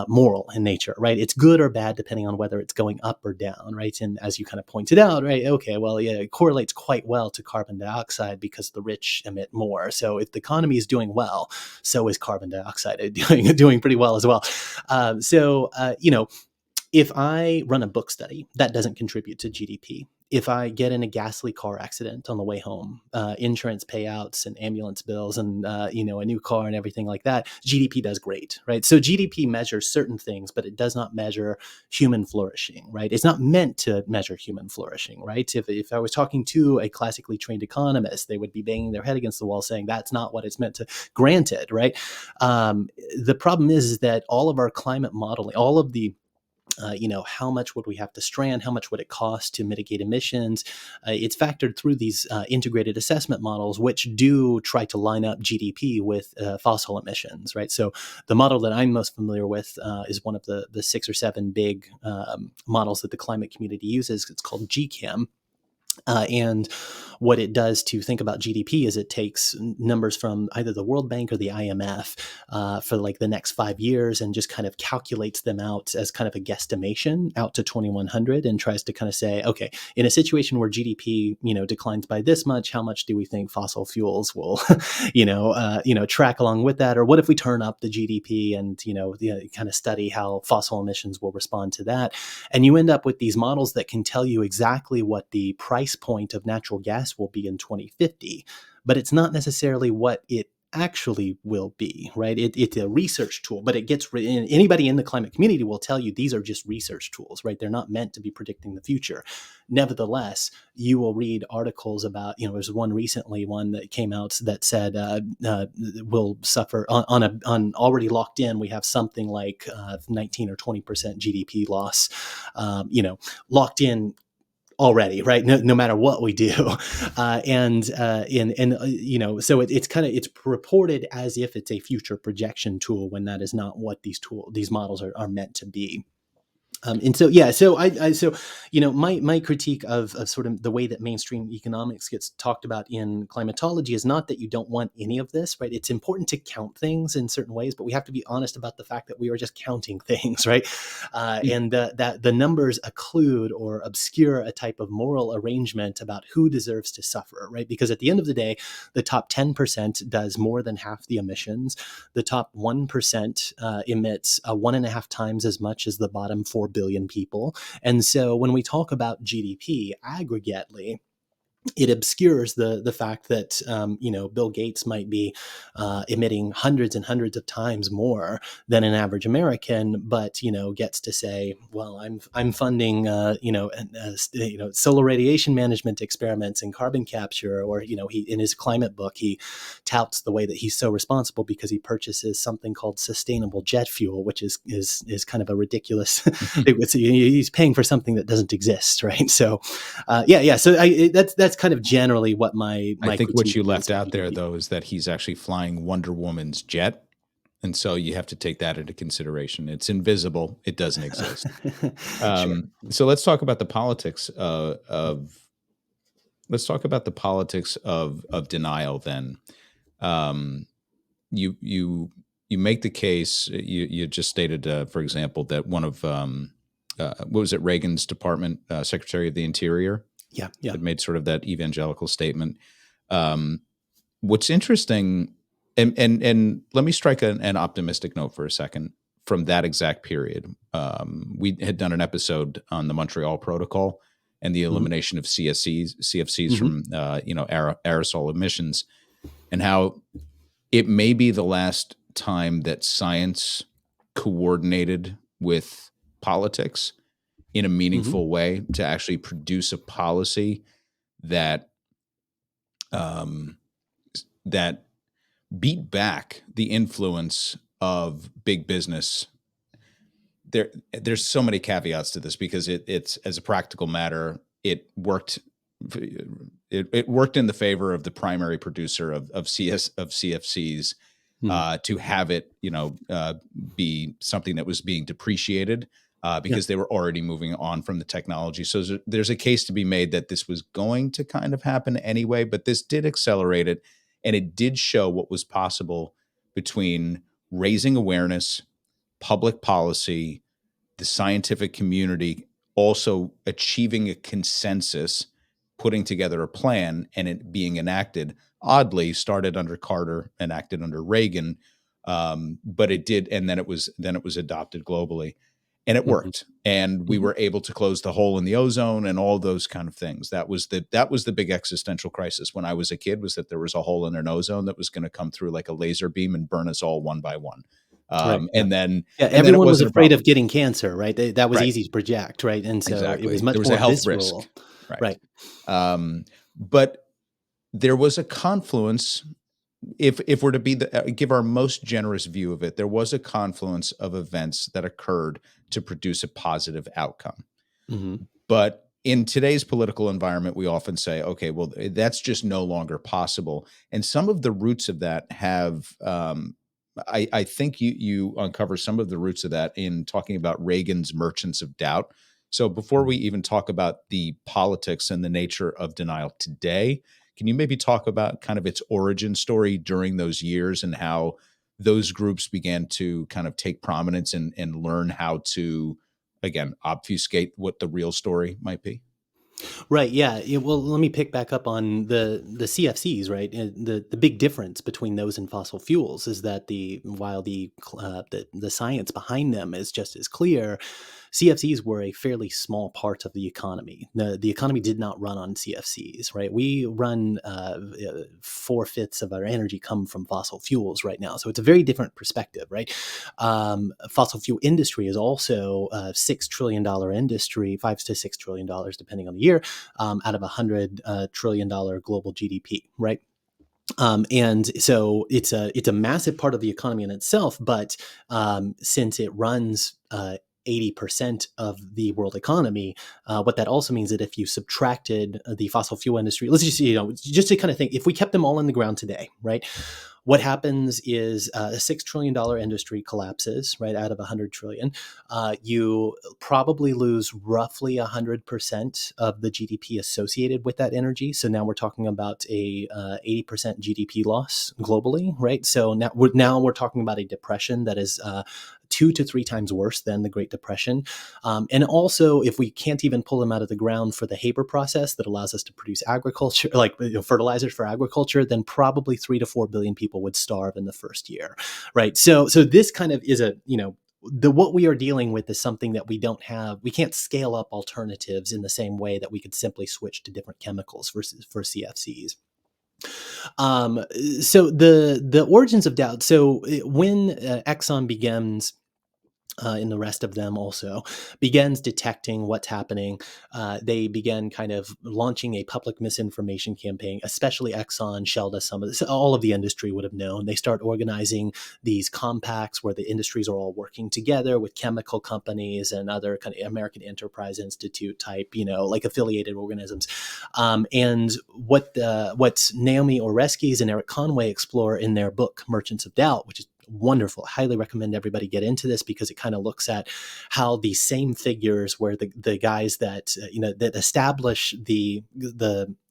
moral in nature, right? It's good or bad depending on whether it's going up or down, right? And as you kind of pointed out, right? Okay, well, yeah, it correlates quite well to carbon dioxide because the rich emit more. So if the economy is doing well, so is carbon dioxide doing pretty well as well. If I run a book study, that doesn't contribute to GDP. If I get in a ghastly car accident on the way home, insurance payouts and ambulance bills and, a new car and everything like that, GDP does great, right? So GDP measures certain things, but it does not measure human flourishing, right? It's not meant to measure human flourishing, right? If I was talking to a classically trained economist, they would be banging their head against the wall saying that's not what it's meant to. Granted, right? The problem is that all of our climate modeling, all of the how much would we have to strand? How much would it cost to mitigate emissions? It's factored through these integrated assessment models, which do try to line up GDP with fossil emissions, right? So the model that I'm most familiar with is one of the 6 or 7 big models that the climate community uses. It's called GCAM. And what it does to think about GDP is it takes numbers from either the World Bank or the IMF for like the next 5 years and just kind of calculates them out as kind of a guesstimation out to 2100 and tries to kind of say, okay, in a situation where GDP, declines by this much, how much do we think fossil fuels will, track along with that? Or what if we turn up the GDP and, kind of study how fossil emissions will respond to that? And you end up with these models that can tell you exactly what the price point of natural gas will be in 2050, but it's not necessarily what it actually will be, right? It's a research tool, but it gets anybody in the climate community will tell you these are just research tools, right? They're not meant to be predicting the future. Nevertheless, you will read articles about, there's one that came out that said we'll suffer on already locked in. We have something like 19 or 20% GDP loss, locked in already, right? No matter what we do, so it's reported as if it's a future projection tool when that is not what these models are meant to be. And so, yeah, so my critique of sort of the way that mainstream economics gets talked about in climatology is not that you don't want any of this, right? It's important to count things in certain ways, but we have to be honest about the fact that we are just counting things, right? And that the numbers occlude or obscure a type of moral arrangement about who deserves to suffer, right? Because at the end of the day, the top 10% does more than half the emissions. The top 1% emits 1.5 times as much as the bottom 4 billion people. And so when we talk about GDP aggregately, it obscures the fact that Bill Gates might be emitting hundreds and hundreds of times more than an average American, but gets to say, well, I'm funding solar radiation management experiments and carbon capture, or he in his climate book he touts the way that he's so responsible because he purchases something called sustainable jet fuel, which is kind of a ridiculous. He's paying for something that doesn't exist, right? So So that's kind of generally what my I think what you left out there, though, is that he's actually flying Wonder Woman's jet. And so you have to take that into consideration. It's invisible. It doesn't exist. Sure. So let's talk about the politics of denial then. You make the case, you just stated, for example, that one of, what was it, Reagan's department, Secretary of the Interior, had made sort of that evangelical statement. What's interesting, and let me strike an optimistic note for a second from that exact period. We had done an episode on the Montreal Protocol and the elimination of CFCs from aerosol emissions, and how it may be the last time that science coordinated with politics in a meaningful way to actually produce a policy that that beat back the influence of big business. There's so many caveats to this because it's as a practical matter, it worked. It worked in the favor of the primary producer of CFCs to have it, be something that was being depreciated. Because they were already moving on from the technology. So there's a case to be made that this was going to kind of happen anyway, but this did accelerate it. And it did show what was possible between raising awareness, public policy, the scientific community, also achieving a consensus, putting together a plan, and it being enacted. Oddly, started under Carter, enacted under Reagan, but it did, and then it was adopted globally. And it worked, and we were able to close the hole in the ozone and all those kind of things. That was the big existential crisis when I was a kid, was that there was a hole in an ozone that was going to come through like a laser beam and burn us all one by one. And then everyone was afraid of getting cancer, right? That was easy to project, right? And so exactly. It was much there was more a health visceral. risk, right? But there was a confluence. If we're to give our most generous view of it, there was a confluence of events that occurred to produce a positive outcome. But in today's political environment, we often say, okay, well, that's just no longer possible. And some of the roots of that have, I think you uncover some of the roots of that in talking about Reagan's Merchants of Doubt. So before we even talk about the politics and the nature of denial today, can you maybe talk about kind of its origin story during those years and how those groups began to kind of take prominence and learn how to, again, obfuscate what the real story might be? Right. Yeah. Well, let me pick back up on the CFCs. Right. The big difference between those and fossil fuels is that while the science behind them is just as clear, CFCs were a fairly small part of the economy. The economy did not run on CFCs, right? We run 4/5 of our energy come from fossil fuels right now. So it's a very different perspective, right? Fossil fuel industry is also a $6 trillion industry, $5 to $6 trillion, depending on the year, out of $100 trillion global GDP, right? And so it's a massive part of the economy in itself, but since it runs 80% of the world economy, what that also means that if you subtracted the fossil fuel industry, let's just to kind of think, if we kept them all in the ground today, right? what happens is a $6 trillion industry collapses, right, out of 100 trillion. You probably lose roughly 100% of the GDP associated with that energy. So now we're talking about a 80% GDP loss globally, right? So now we're talking about a depression that is 2 to 3 times worse than the Great Depression. And also, if we can't even pull them out of the ground for the Haber process that allows us to produce agriculture, like fertilizers for agriculture, then probably 3 to 4 billion people would starve in the first year, right? So this kind of is what we are dealing with is something that we can't scale up alternatives in the same way that we could simply switch to different chemicals for CFCs. So the origins of doubt. So when Exxon begins, and the rest of them also begins detecting what's happening, they began kind of launching a public misinformation campaign, especially Exxon, Shell does some of this. All of the industry would have known. They start organizing these compacts where the industries are all working together with chemical companies and other kind of American Enterprise Institute type, like affiliated organisms. And what Naomi Oreskes and Eric Conway explore in their book, Merchants of Doubt, which is wonderful. I highly recommend everybody get into this because it kind of looks at how the same figures where the guys that that establish the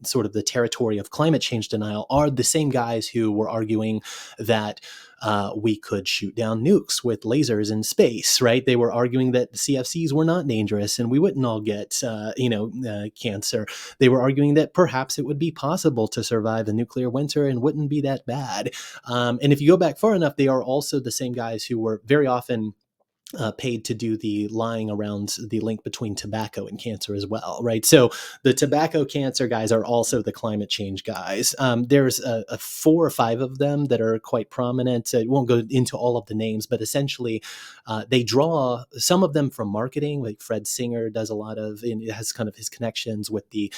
sort of the territory of climate change denial are the same guys who were arguing that we could shoot down nukes with lasers in space, right? They were arguing that the CFCs were not dangerous and we wouldn't all get, cancer. They were arguing that perhaps it would be possible to survive a nuclear winter and wouldn't be that bad. And if you go back far enough, they are also the same guys who were very often paid to do the lying around the link between tobacco and cancer as well, right? So the tobacco cancer guys are also the climate change guys. There's a 4 or 5 of them that are quite prominent. I won't go into all of the names, but essentially they draw some of them from marketing, like Fred Singer does a lot of, and it has kind of his connections with the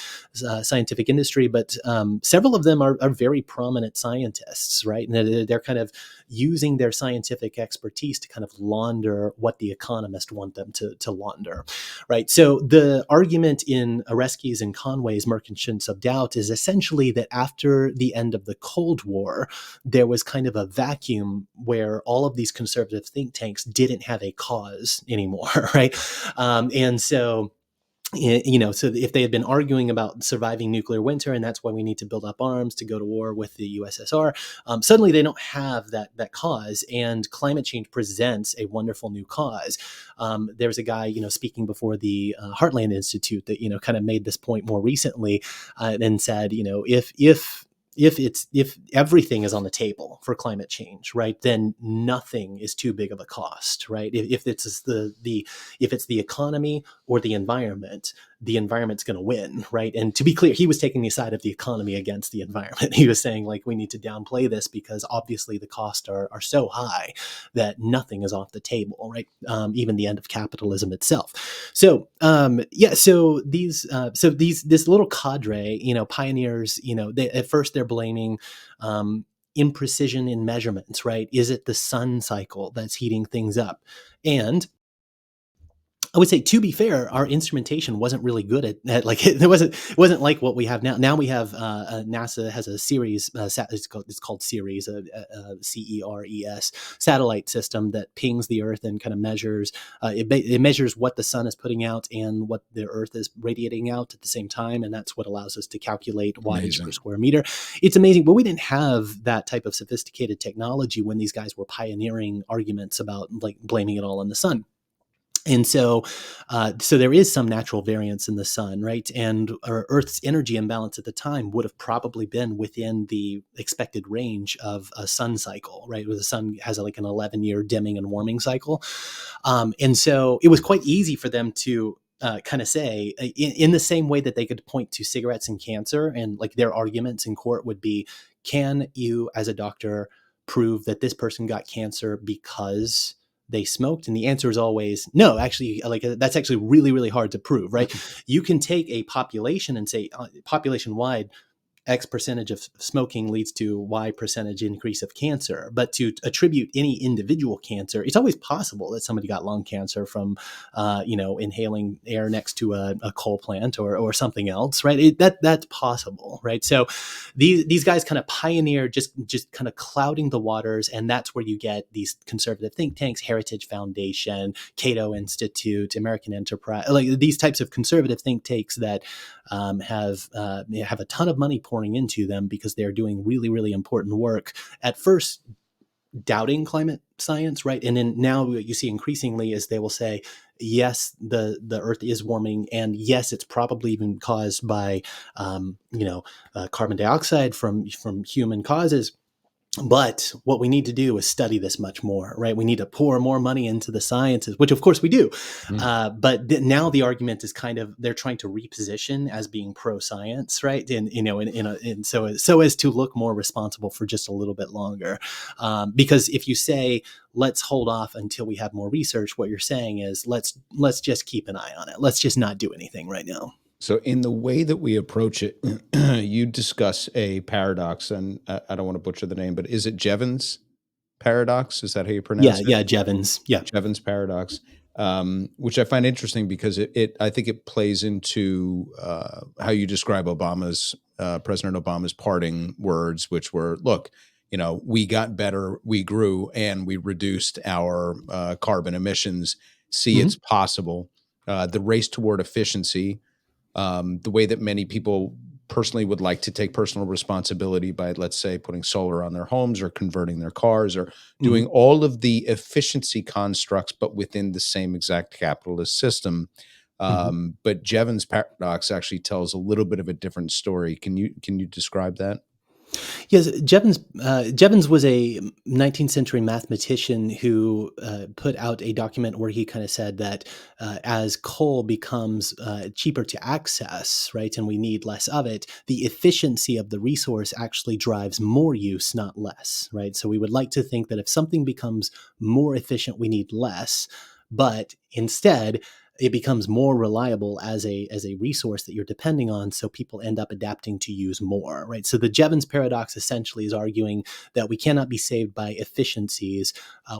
scientific industry, but several of them are very prominent scientists, right? And they're kind of using their scientific expertise to kind of launder what the economists want them to launder, right? So the argument in Oreskes and Conway's Merchants of Doubt is essentially that after the end of the Cold War, there was kind of a vacuum where all of these conservative think tanks didn't have a cause anymore, right? And so so if they had been arguing about surviving nuclear winter and that's why we need to build up arms to go to war with the USSR, suddenly they don't have that cause, and climate change presents a wonderful new cause. There's a guy, speaking before the Heartland Institute that, kind of made this point more recently and said, if everything is on the table for climate change, right, then nothing is too big of a cost, right? If it's the economy or the environment's going to win, right? And to be clear, he was taking the side of the economy against the environment. He was saying, like, we need to downplay this because obviously the costs are so high that nothing is off the table, right? Even the end of capitalism itself. So this little cadre, pioneers, at first they're blaming imprecision in measurements, right? Is it the sun cycle that's heating things up? And I would say, to be fair, our instrumentation wasn't really good at like it wasn't like what we have now. Now we have NASA has a Ceres, it's called Ceres, CERES satellite system that pings the Earth and kind of measures. It measures what the sun is putting out and what the Earth is radiating out at the same time, and that's what allows us to calculate wattage per square meter. It's amazing, but we didn't have that type of sophisticated technology when these guys were pioneering arguments about like blaming it all on the sun. And so there is some natural variance in the sun, right? And our Earth's energy imbalance at the time would have probably been within the expected range of a sun cycle, right? Where the sun has like an 11-year dimming and warming cycle. And so it was quite easy for them to kind of say, in the same way that they could point to cigarettes and cancer, and like their arguments in court would be, can you as a doctor prove that this person got cancer because they smoked? And the answer is always no. Actually, like that's actually really, really hard to prove, right? You can take a population and say population wide, X percentage of smoking leads to Y percentage increase of cancer. But to attribute any individual cancer, it's always possible that somebody got lung cancer from, inhaling air next to a coal plant or something else, right? That's possible, right? So these guys kind of pioneer just kind of clouding the waters, and that's where you get these conservative think tanks, Heritage Foundation, Cato Institute, American Enterprise, like these types of conservative think tanks that have a ton of money pouring into them because they're doing really, really important work. At first, doubting climate science, right? And then now what you see increasingly is they will say, yes, the Earth is warming, and yes, it's probably even caused by carbon dioxide from human causes. But what we need to do is study this much more, right? We need to pour more money into the sciences, which of course we do. But now the argument is kind of, they're trying to reposition as being pro-science, right? And so as to look more responsible for just a little bit longer. Because if you say, let's hold off until we have more research, what you're saying is, let's just keep an eye on it. Let's just not do anything right now. So in the way that we approach it, you discuss a paradox, and I don't want to butcher the name, but is it Jevons paradox? Is that how you pronounce it? Yeah, Jevons. Yeah. Jevons paradox, which I find interesting because I think it plays into how you describe President Obama's parting words, which were, look, we got better, we grew, and we reduced our carbon emissions. See, it's possible. The race toward efficiency, the way that many people personally would like to take personal responsibility by, let's say, putting solar on their homes or converting their cars or doing all of the efficiency constructs, but within the same exact capitalist system. But Jevons paradox actually tells a little bit of a different story. Can you describe that? Yes, Jevons was a 19th century mathematician who put out a document where he kind of said that as coal becomes cheaper to access, right, and we need less of it, the efficiency of the resource actually drives more use, not less, right? So we would like to think that if something becomes more efficient, we need less, but instead, it becomes more reliable as a resource that you're depending on, so people end up adapting to use more, right? So the Jevons paradox essentially is arguing that we cannot be saved by efficiencies.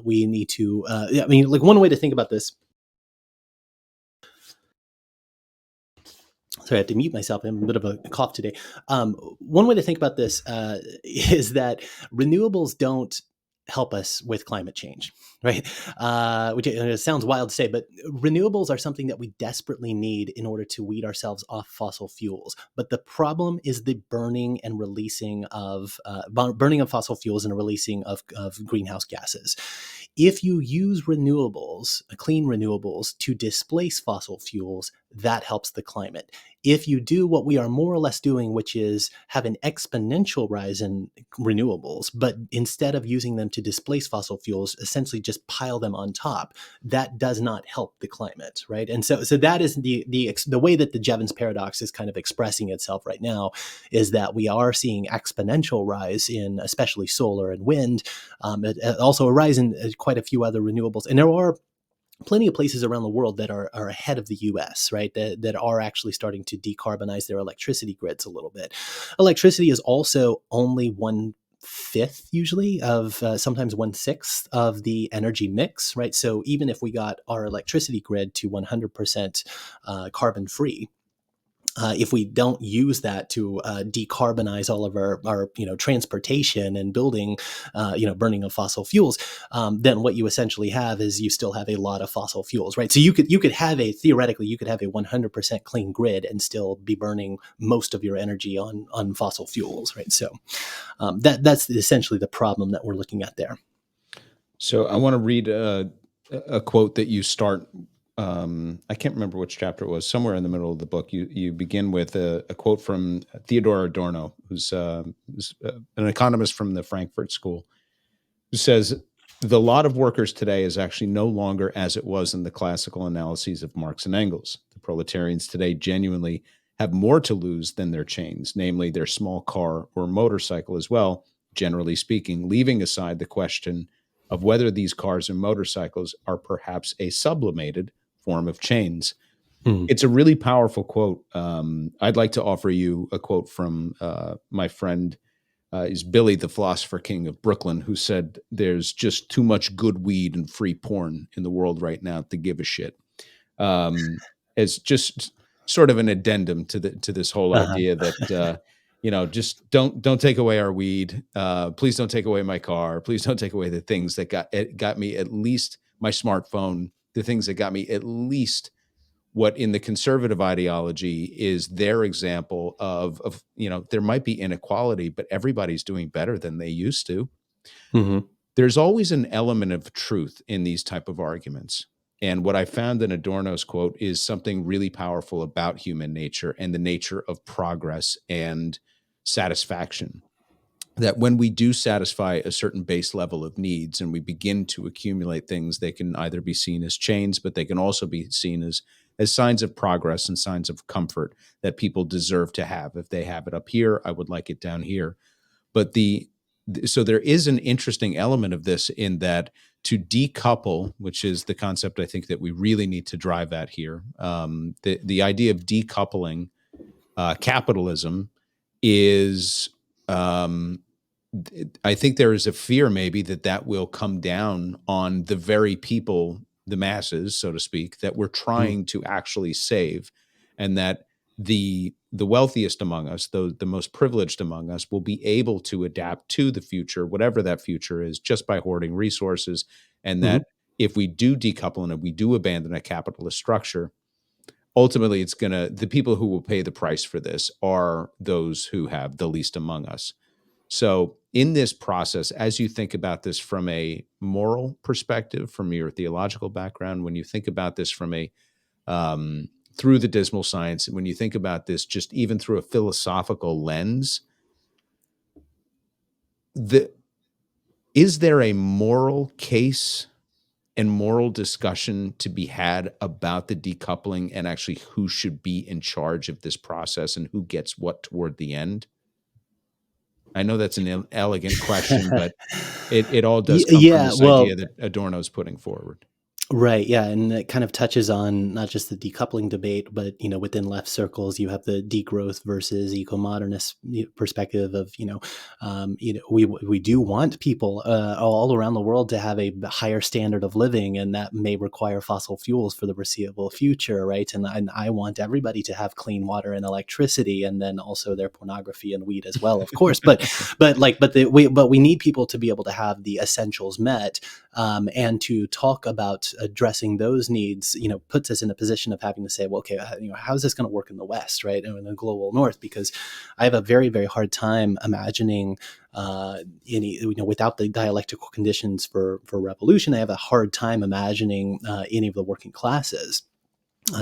We need to, like one way to think about this. Sorry, I have to mute myself. I have a bit of a cough today. One way to think about this is that renewables don't help us with climate change, right? Which sounds wild to say, but renewables are something that we desperately need in order to weed ourselves off fossil fuels. But the problem is the burning and releasing of fossil fuels and releasing of greenhouse gases. If you use renewables, clean renewables, to displace fossil fuels, that helps the climate. If you do what we are more or less doing, which is have an exponential rise in renewables, but instead of using them to displace fossil fuels, essentially just pile them on top, that does not help the climate, right? And so that is the way that the Jevons paradox is kind of expressing itself right now, is that we are seeing exponential rise in especially solar and wind, also a rise in quite a few other renewables. And there are plenty of places around the world that are ahead of the US, right? That are actually starting to decarbonize their electricity grids a little bit. Electricity is also only 1/5 usually of sometimes 1/6 of the energy mix, right? So even if we got our electricity grid to 100% carbon free, if we don't use that to decarbonize all of our transportation and building, burning of fossil fuels, then what you essentially have is you still have a lot of fossil fuels, right? So you could have theoretically you could have a 100% clean grid and still be burning most of your energy on fossil fuels, right? So that's essentially the problem that we're looking at there. So I want to read a quote that you start. I can't remember which chapter it was. Somewhere in the middle of the book, you begin with a quote from Theodor Adorno, who's an economist from the Frankfurt School, who says, "The lot of workers today is actually no longer as it was in the classical analyses of Marx and Engels. The proletarians today genuinely have more to lose than their chains, namely their small car or motorcycle as well, generally speaking, leaving aside the question of whether these cars and motorcycles are perhaps a sublimated form of chains. Mhm. It's a really powerful quote. I'd like to offer you a quote from my friend, is Billy, the philosopher king of Brooklyn, who said, "There's just too much good weed and free porn in the world right now to give a shit." Um, as just sort of an addendum to this whole Uh-huh. idea that just don't take away our weed. Please don't take away my car. Please don't take away the things that got me at least my smartphone. The things that got me at least what in the conservative ideology is their example of there might be inequality, but everybody's doing better than they used to. Mhm. There's always an element of truth in these type of arguments. And what I found in Adorno's quote is something really powerful about human nature and the nature of progress and satisfaction. That when we do satisfy a certain base level of needs and we begin to accumulate things, they can either be seen as chains, but they can also be seen as signs of progress and signs of comfort that people deserve to have. If they have it up here, I would like it down here. But so there is an interesting element of this in that to decouple, which is the concept I think that we really need to drive at here. The idea of decoupling capitalism is, I think there is a fear maybe that will come down on the very people, the masses, so to speak, that we're Mhm. trying to actually save, and that the wealthiest among us, the most privileged among us, will be able to adapt to the future, whatever that future is, just by hoarding resources, and Mhm. that if we do decouple and if we do abandon a capitalist structure, ultimately the people who will pay the price for this are those who have the least among us. So in this process, as you think about this from a moral perspective, from your theological background, when you think about this from a through the dismal science, when you think about this just even through a philosophical lens, the is there a moral case and moral discussion to be had about the decoupling and actually who should be in charge of this process and who gets what toward the end? I know that's an elegant question, but it all does come from Yeah, this well, idea that Adorno's putting forward. right, yeah, and it kind of touches on not just the decoupling debate, but within left circles, you have the degrowth versus eco-modernist perspective of we do want people all around the world to have a higher standard of living, and that may require fossil fuels for the foreseeable future, right? And I want everybody to have clean water and electricity, and then also their pornography and weed as well, of course. But we need people to be able to have the essentials met, and to talk about addressing those needs, puts us in a position of having to say, well, okay, how is this going to work in the West, right, and in the global North? Because I have a very, very hard time imagining without the dialectical conditions for revolution. I have a hard time imagining any of the working classes,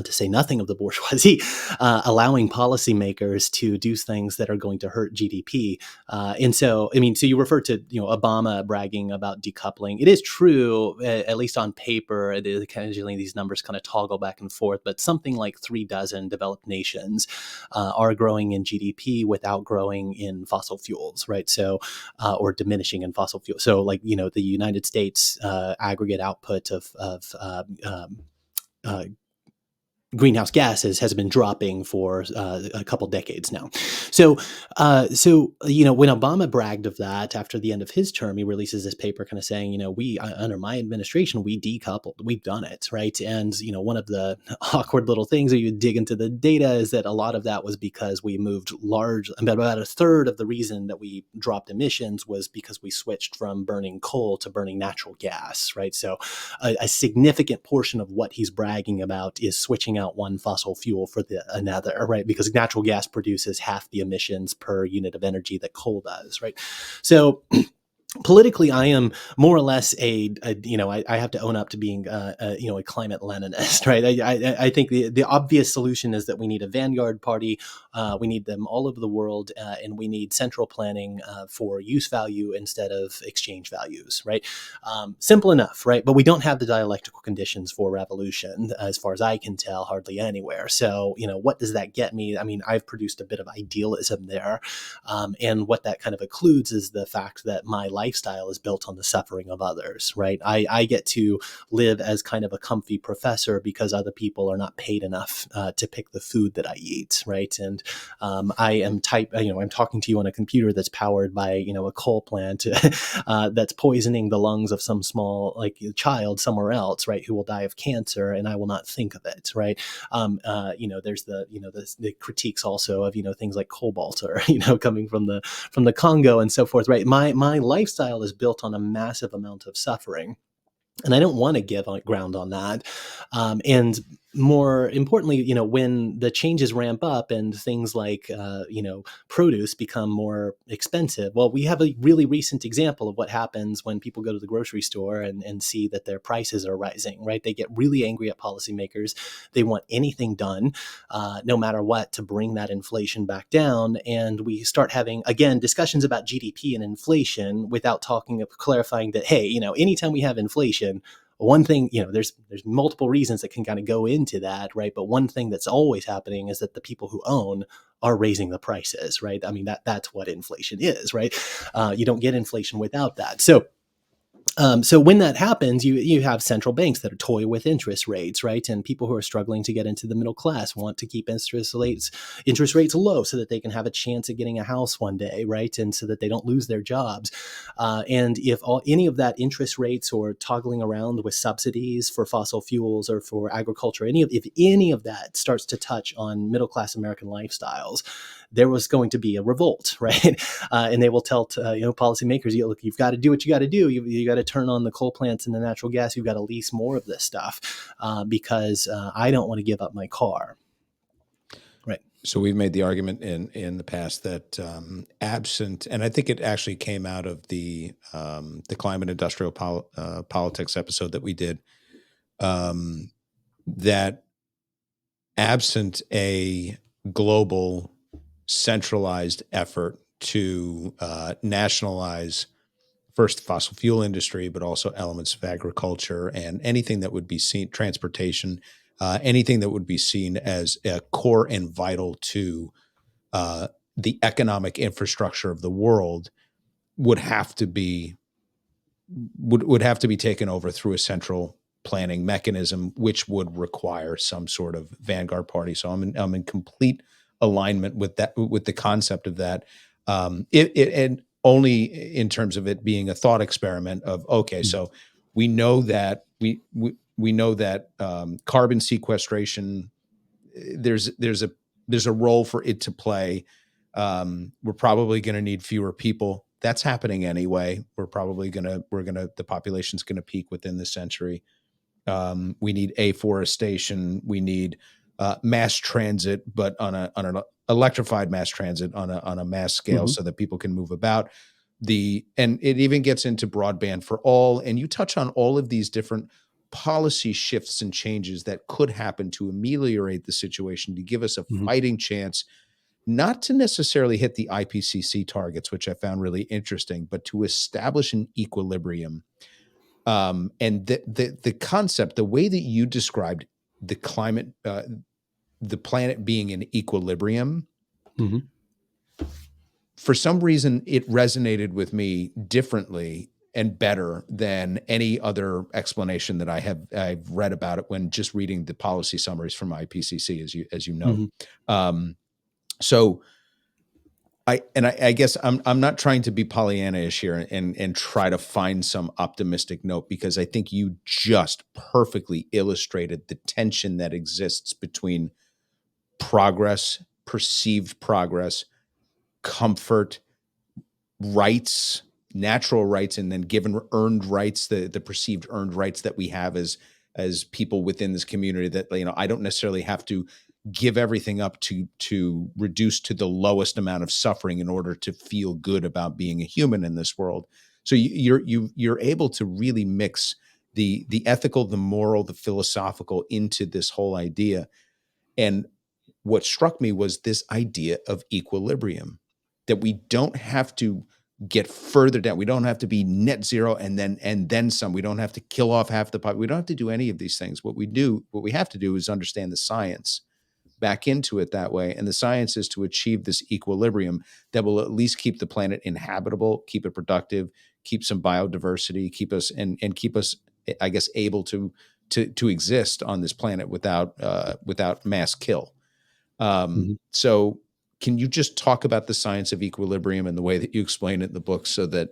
to say nothing of the bourgeoisie, allowing policymakers to do things that are going to hurt GDP. And so, I mean, so you refer to Obama bragging about decoupling. It is true, at least on paper. It is occasionally these numbers kind of toggle back and forth, but something like 3 dozen developed nations are growing in GDP without growing in fossil fuels, right? So, or diminishing in fossil fuels. So, like the United States aggregate output uh, greenhouse gases has been dropping for a couple decades now. So when Obama bragged of that after the end of his term, he releases this paper kind of saying, we under my administration we decoupled, we've done it, right? And one of the awkward little things that you dig into the data is that a lot of that was because we moved about a third of the reason that we dropped emissions was because we switched from burning coal to burning natural gas, right? So a significant portion of what he's bragging about is switching out one fossil fuel for another, right? Because natural gas produces half the emissions per unit of energy that coal does, right? So politically, I am more or less I have to own up to being a climate Leninist, right? I think the obvious solution is that we need a vanguard party, we need them all over the world, and we need central planning for use value instead of exchange values, right? Simple enough, right? But we don't have the dialectical conditions for revolution, as far as I can tell, hardly anywhere. So what does that get me? I mean, I've produced a bit of idealism there, and what that kind of includes is the fact that my life lifestyle is built on the suffering of others, right? I get to live as kind of a comfy professor because other people are not paid enough to pick the food that I eat, right? And I am I'm talking to you on a computer that's powered by, a coal plant that's poisoning the lungs of some small child somewhere else, right? Who will die of cancer, and I will not think of it, right? There's the critiques also of things like cobalt or coming from the Congo and so forth, right? My lifestyle is built on a massive amount of suffering, and I don't want to give ground on that. And more importantly, when the changes ramp up and things like, produce become more expensive, well, we have a really recent example of what happens when people go to the grocery store and see that their prices are rising, right? They get really angry at policymakers. They want anything done, no matter what, to bring that inflation back down. And we start having, again, discussions about GDP and inflation without clarifying that, hey, anytime we have inflation, one thing, there's multiple reasons that can kind of go into that, right? But one thing that's always happening is that the people who own are raising the prices, right? I mean, that's what inflation is, right? You don't get inflation without that. So when that happens, you have central banks that are toy with interest rates, right? And people who are struggling to get into the middle class want to keep interest rates low so that they can have a chance at getting a house one day, right? And so that they don't lose their jobs. And if any of that interest rates or toggling around with subsidies for fossil fuels or for agriculture, if any of that starts to touch on middle class American lifestyles, there was going to be a revolt, right? And they will tell policymakers, look, you've got to do what you got to do. You got to turn on the coal plants and the natural gas. You've got to lease more of this stuff because I don't want to give up my car. Right. So we've made the argument in the past that absent, and I think it actually came out of the climate industrial politics episode that we did, that absent a global centralized effort to nationalize first the fossil fuel industry, but also elements of agriculture and anything that would be seen, transportation, anything that would be seen as core and vital to the economic infrastructure of the world would have to be taken over through a central planning mechanism, which would require some sort of vanguard party. So I'm in complete alignment with that, with the concept of that. And only in terms of it being a thought experiment of, okay, so we know that we know that carbon sequestration, there's a role for it to play. We're probably going to need fewer people. That's happening anyway. The population's going to peak within the century. We need afforestation. We need mass transit, but on an electrified mass transit on a mass scale, so that people can move about. And it even gets into broadband for all. And you touch on all of these different policy shifts and changes that could happen to ameliorate the situation, to give us a fighting chance, not to necessarily hit the IPCC targets, which I found really interesting, but to establish an equilibrium. And the concept, the way that you described the climate, the planet being in equilibrium, for some reason, it resonated with me differently and better than any other explanation that I've read about it when just reading the policy summaries from IPCC, as you know. So I guess I'm not trying to be Pollyanna-ish here and try to find some optimistic note, because I think you just perfectly illustrated the tension that exists between progress, perceived progress, comfort, rights, natural rights, and then given earned rights, the perceived earned rights that we have as people within this community, that I don't necessarily have to give everything up to reduce to the lowest amount of suffering in order to feel good about being a human in this world. So you're able to really mix the ethical, the moral, the philosophical into this whole idea. And what struck me was this idea of equilibrium, that we don't have to get further down. We don't have to be net zero and then some. We don't have to kill off half the population. We don't have to do any of these things. What we have to do is understand the science back into it that way. And the science is to achieve this equilibrium that will at least keep the planet inhabitable, keep it productive, keep some biodiversity, keep us and keep us, I guess, able to exist on this planet without mass kill. So can you just talk about the science of equilibrium and the way that you explain it in the book so that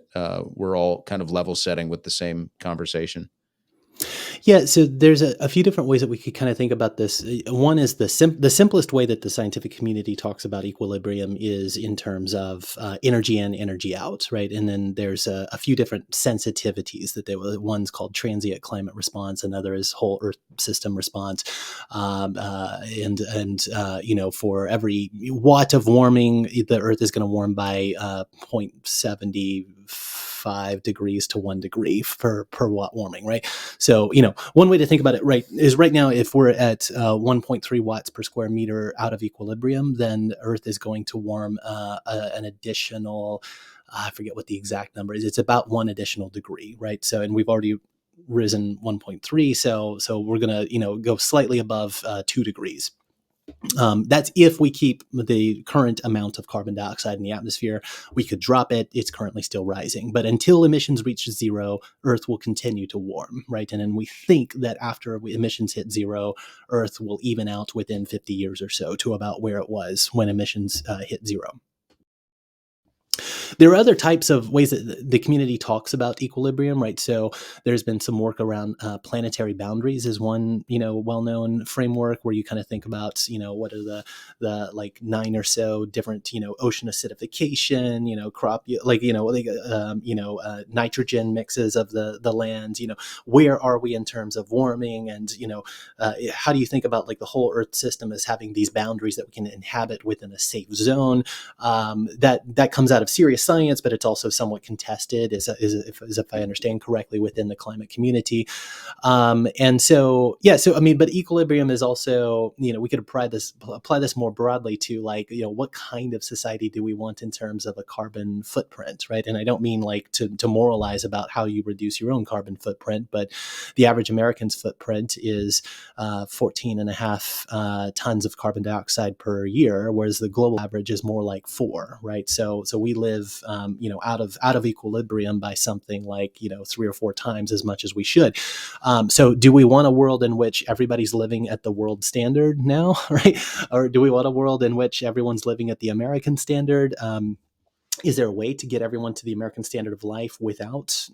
we're all kind of level setting with the same conversation? Yeah, so there's a few different ways that we could kind of think about this. One is the simplest way that the scientific community talks about equilibrium is in terms of energy in, energy out, right? And then there's a few different sensitivities that one's called transient climate response, another is whole Earth system response, for every watt of warming, the Earth is going to warm by 0.75 degrees to 1 degree per watt warming, right? So, one way to think about it, right, is right now, if we're at 1.3 watts per square meter out of equilibrium, then Earth is going to warm an additional, I forget what the exact number is. It's about 1 additional degree, right? So, and we've already risen 1.3, so we're gonna, go slightly above 2 degrees. That's if we keep the current amount of carbon dioxide in the atmosphere. We could drop it. It's currently still rising. But until emissions reach zero, Earth will continue to warm, right? And then we think that after emissions hit zero, Earth will even out within 50 years or so to about where it was when emissions hit zero. There are other types of ways that the community talks about equilibrium, right? So there's been some work around planetary boundaries is one, well-known framework where you kind of think about, what are the like 9 or so different, ocean acidification, nitrogen mixes of the lands, where are we in terms of warming, and, how do you think about like the whole Earth system as having these boundaries that we can inhabit within a safe zone? That comes out of serious science, but it's also somewhat contested, as if I understand correctly, within the climate community. But equilibrium is also, we could apply this more broadly to like, what kind of society do we want in terms of a carbon footprint, right? And I don't mean like to moralize about how you reduce your own carbon footprint, but the average American's footprint is 14.5 tons of carbon dioxide per year, whereas the global average is more like 4, right? So we live, out of equilibrium by something like, 3 or 4 times as much as we should. So do we want a world in which everybody's living at the world standard now, right? Or do we want a world in which everyone's living at the American standard? Is there a way to get everyone to the American standard of life without,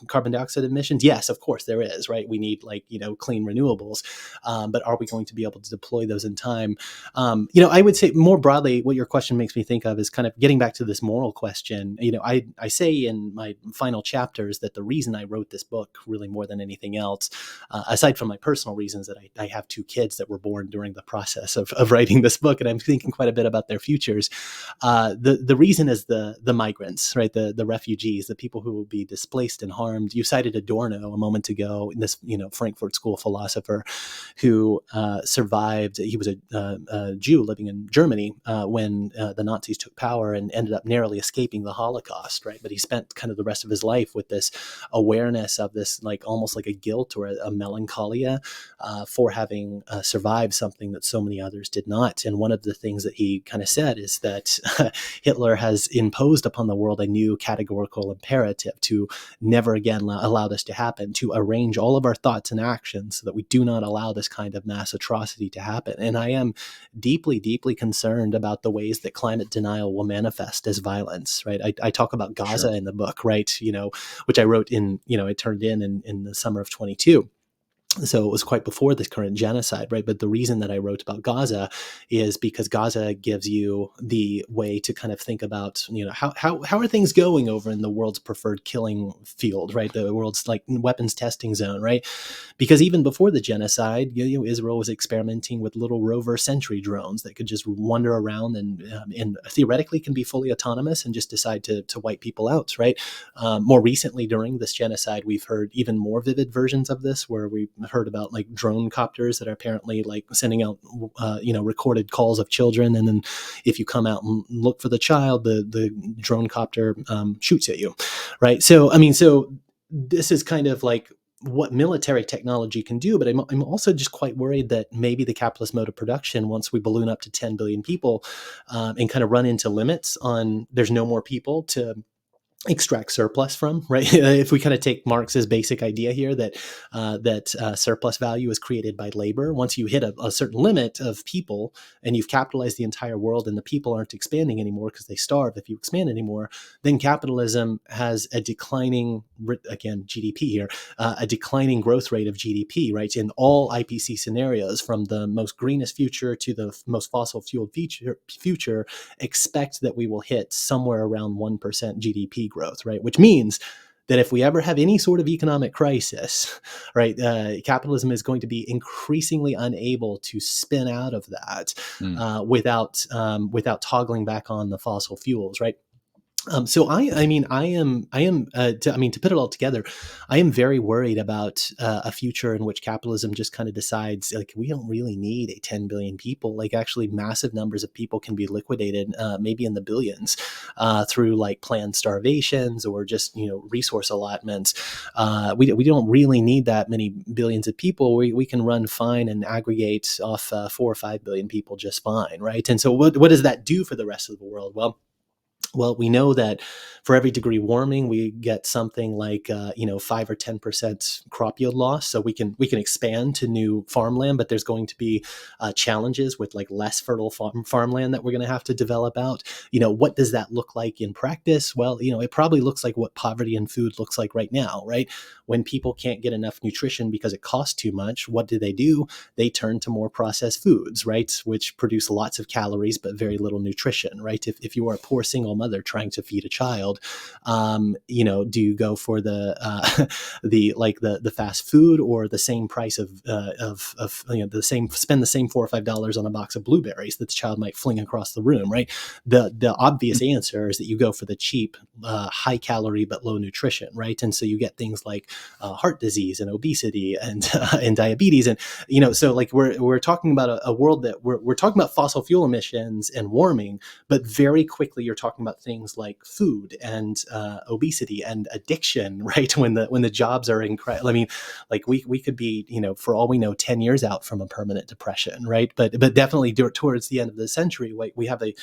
carbon dioxide emissions? Yes, of course there is, right? We need clean renewables, but are we going to be able to deploy those in time? I would say more broadly, what your question makes me think of is kind of getting back to this moral question. I say in my final chapters that the reason I wrote this book, really more than anything else, aside from my personal reasons that I have 2 kids that were born during the process of writing this book, and I'm thinking quite a bit about their futures. The reason is the migrants, right? The refugees, the people who will be displaced and harmed. You cited Adorno a moment ago, this Frankfurt School philosopher who survived. He was a Jew living in Germany when the Nazis took power and ended up narrowly escaping the Holocaust, right? But he spent kind of the rest of his life with this awareness of this, like almost like a guilt or a melancholia for having survived something that so many others did not. And one of the things that he kind of said is that Hitler has imposed upon the world a new categorical imperative to never again allow this to happen, to arrange all of our thoughts and actions so that we do not allow this kind of mass atrocity to happen. And I am deeply, deeply concerned about the ways that climate denial will manifest as violence, right? I talk about Gaza Sure. in the book, right? Which I wrote in, it turned in the summer of 22. So it was quite before this current genocide, right? But the reason that I wrote about Gaza is because Gaza gives you the way to kind of think about, how are things going over in the world's preferred killing field, right? The world's like weapons testing zone, right? Because even before the genocide, Israel was experimenting with little rover sentry drones that could just wander around and theoretically can be fully autonomous and just decide to wipe people out, right? More recently, during this genocide, we've heard even more vivid versions of this, where we heard about like drone copters that are apparently like sending out, recorded calls of children. And then if you come out and look for the child, the drone copter shoots at you. Right. So, so this is kind of like what military technology can do, but I'm also just quite worried that maybe the capitalist mode of production, once we balloon up to 10 billion people and kind of run into limits on there's no more people to extract surplus from, right? If we kind of take Marx's basic idea here that surplus value is created by labor, once you hit a certain limit of people and you've capitalized the entire world and the people aren't expanding anymore because they starve if you expand anymore, then capitalism has a declining, again, GDP here, a declining growth rate of GDP, right? In all IPC scenarios, from the most greenest future to the most fossil fueled future, expect that we will hit somewhere around 1% GDP growth, right? Which means that if we ever have any sort of economic crisis, right, capitalism is going to be increasingly unable to spin out of that without toggling back on the fossil fuels, right? So to put it all together, I am very worried about a future in which capitalism just kind of decides, like, we don't really need 10 billion people. Like, actually massive numbers of people can be liquidated, maybe in the billions, through like planned starvations or just, resource allotments. We don't really need that many billions of people. We can run fine and aggregate off 4 or 5 billion people just fine, right? And so what does that do for the rest of the world? Well, we know that for every degree warming, we get something like 5 or 10% crop yield loss. So we can expand to new farmland, but there's going to be challenges with like less fertile farmland that we're going to have to develop out. What does that look like in practice? Well, it probably looks like what poverty in food looks like right now, right? When people can't get enough nutrition because it costs too much, what do? They turn to more processed foods, right? Which produce lots of calories but very little nutrition, right? If you are a poor single mother trying to feed a child, do you go for the fast food, or the same price of spend the same $4 or $5 on a box of blueberries that the child might fling across the room, right? The obvious answer is that you go for the cheap, high calorie but low nutrition, right? And so you get things like heart disease and obesity and diabetes, and so like we're talking about a world that we're talking about fossil fuel emissions and warming, but very quickly you're talking about things like food and obesity and addiction, right? When the jobs are incredible. I mean, like we could be, for all we know, 10 years out from a permanent depression, right? But definitely towards the end of the century, we have a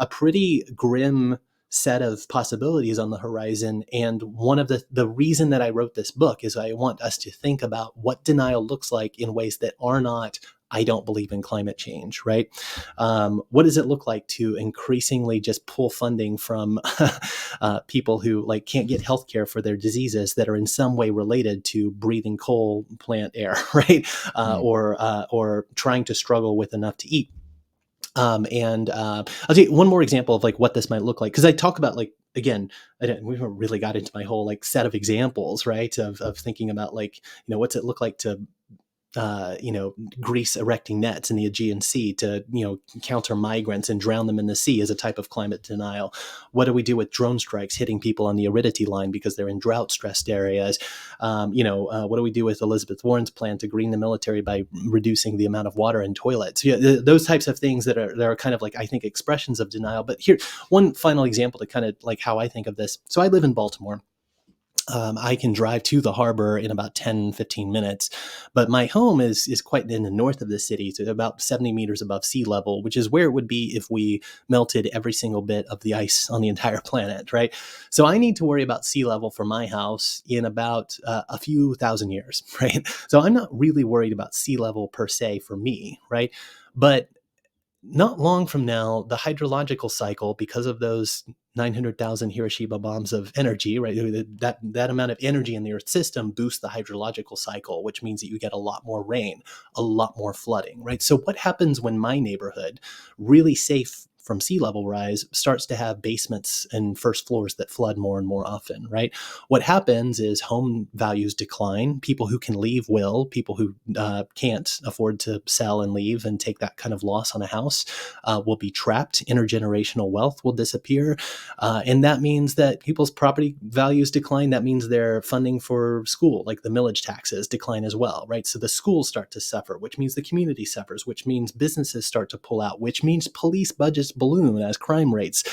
pretty grim set of possibilities on the horizon. And one of the reason that I wrote this book is I want us to think about what denial looks like in ways that are not, I don't believe in climate change, right? What does it look like to increasingly just pull funding from people who like can't get healthcare for their diseases that are in some way related to breathing coal plant air, right? Or trying to struggle with enough to eat. I'll tell you one more example of like what this might look like, because I talk about like, again, we haven't really got into my whole like set of examples, right? Of thinking about like, what's it look like to Greece erecting nets in the Aegean Sea to, counter migrants and drown them in the sea as a type of climate denial. What do we do with drone strikes hitting people on the aridity line because they're in drought stressed areas? What do we do with Elizabeth Warren's plan to green the military by reducing the amount of water in toilets? Those types of things that are kind of like, I think, expressions of denial. But here, one final example to kind of like how I think of this. So I live in Baltimore. I can drive to the harbor in about 10, 15 minutes, but my home is quite in the north of the city, so about 70 meters above sea level, which is where it would be if we melted every single bit of the ice on the entire planet, right? So I need to worry about sea level for my house in about a few thousand years, right? So I'm not really worried about sea level per se for me, right? But not long from now, the hydrological cycle, because of those 900,000 Hiroshima bombs of energy, right? That amount of energy in the Earth system boosts the hydrological cycle, which means that you get a lot more rain, a lot more flooding, right? So what happens when my neighborhood, really safe from sea level rise, starts to have basements and first floors that flood more and more often, right? What happens is home values decline. People who can leave will. People who can't afford to sell and leave and take that kind of loss on a house will be trapped. Intergenerational wealth will disappear. And that means that people's property values decline. That means their funding for school, like the millage taxes, decline as well, right? So the schools start to suffer, which means the community suffers, which means businesses start to pull out, which means police budgets just balloon as crime rates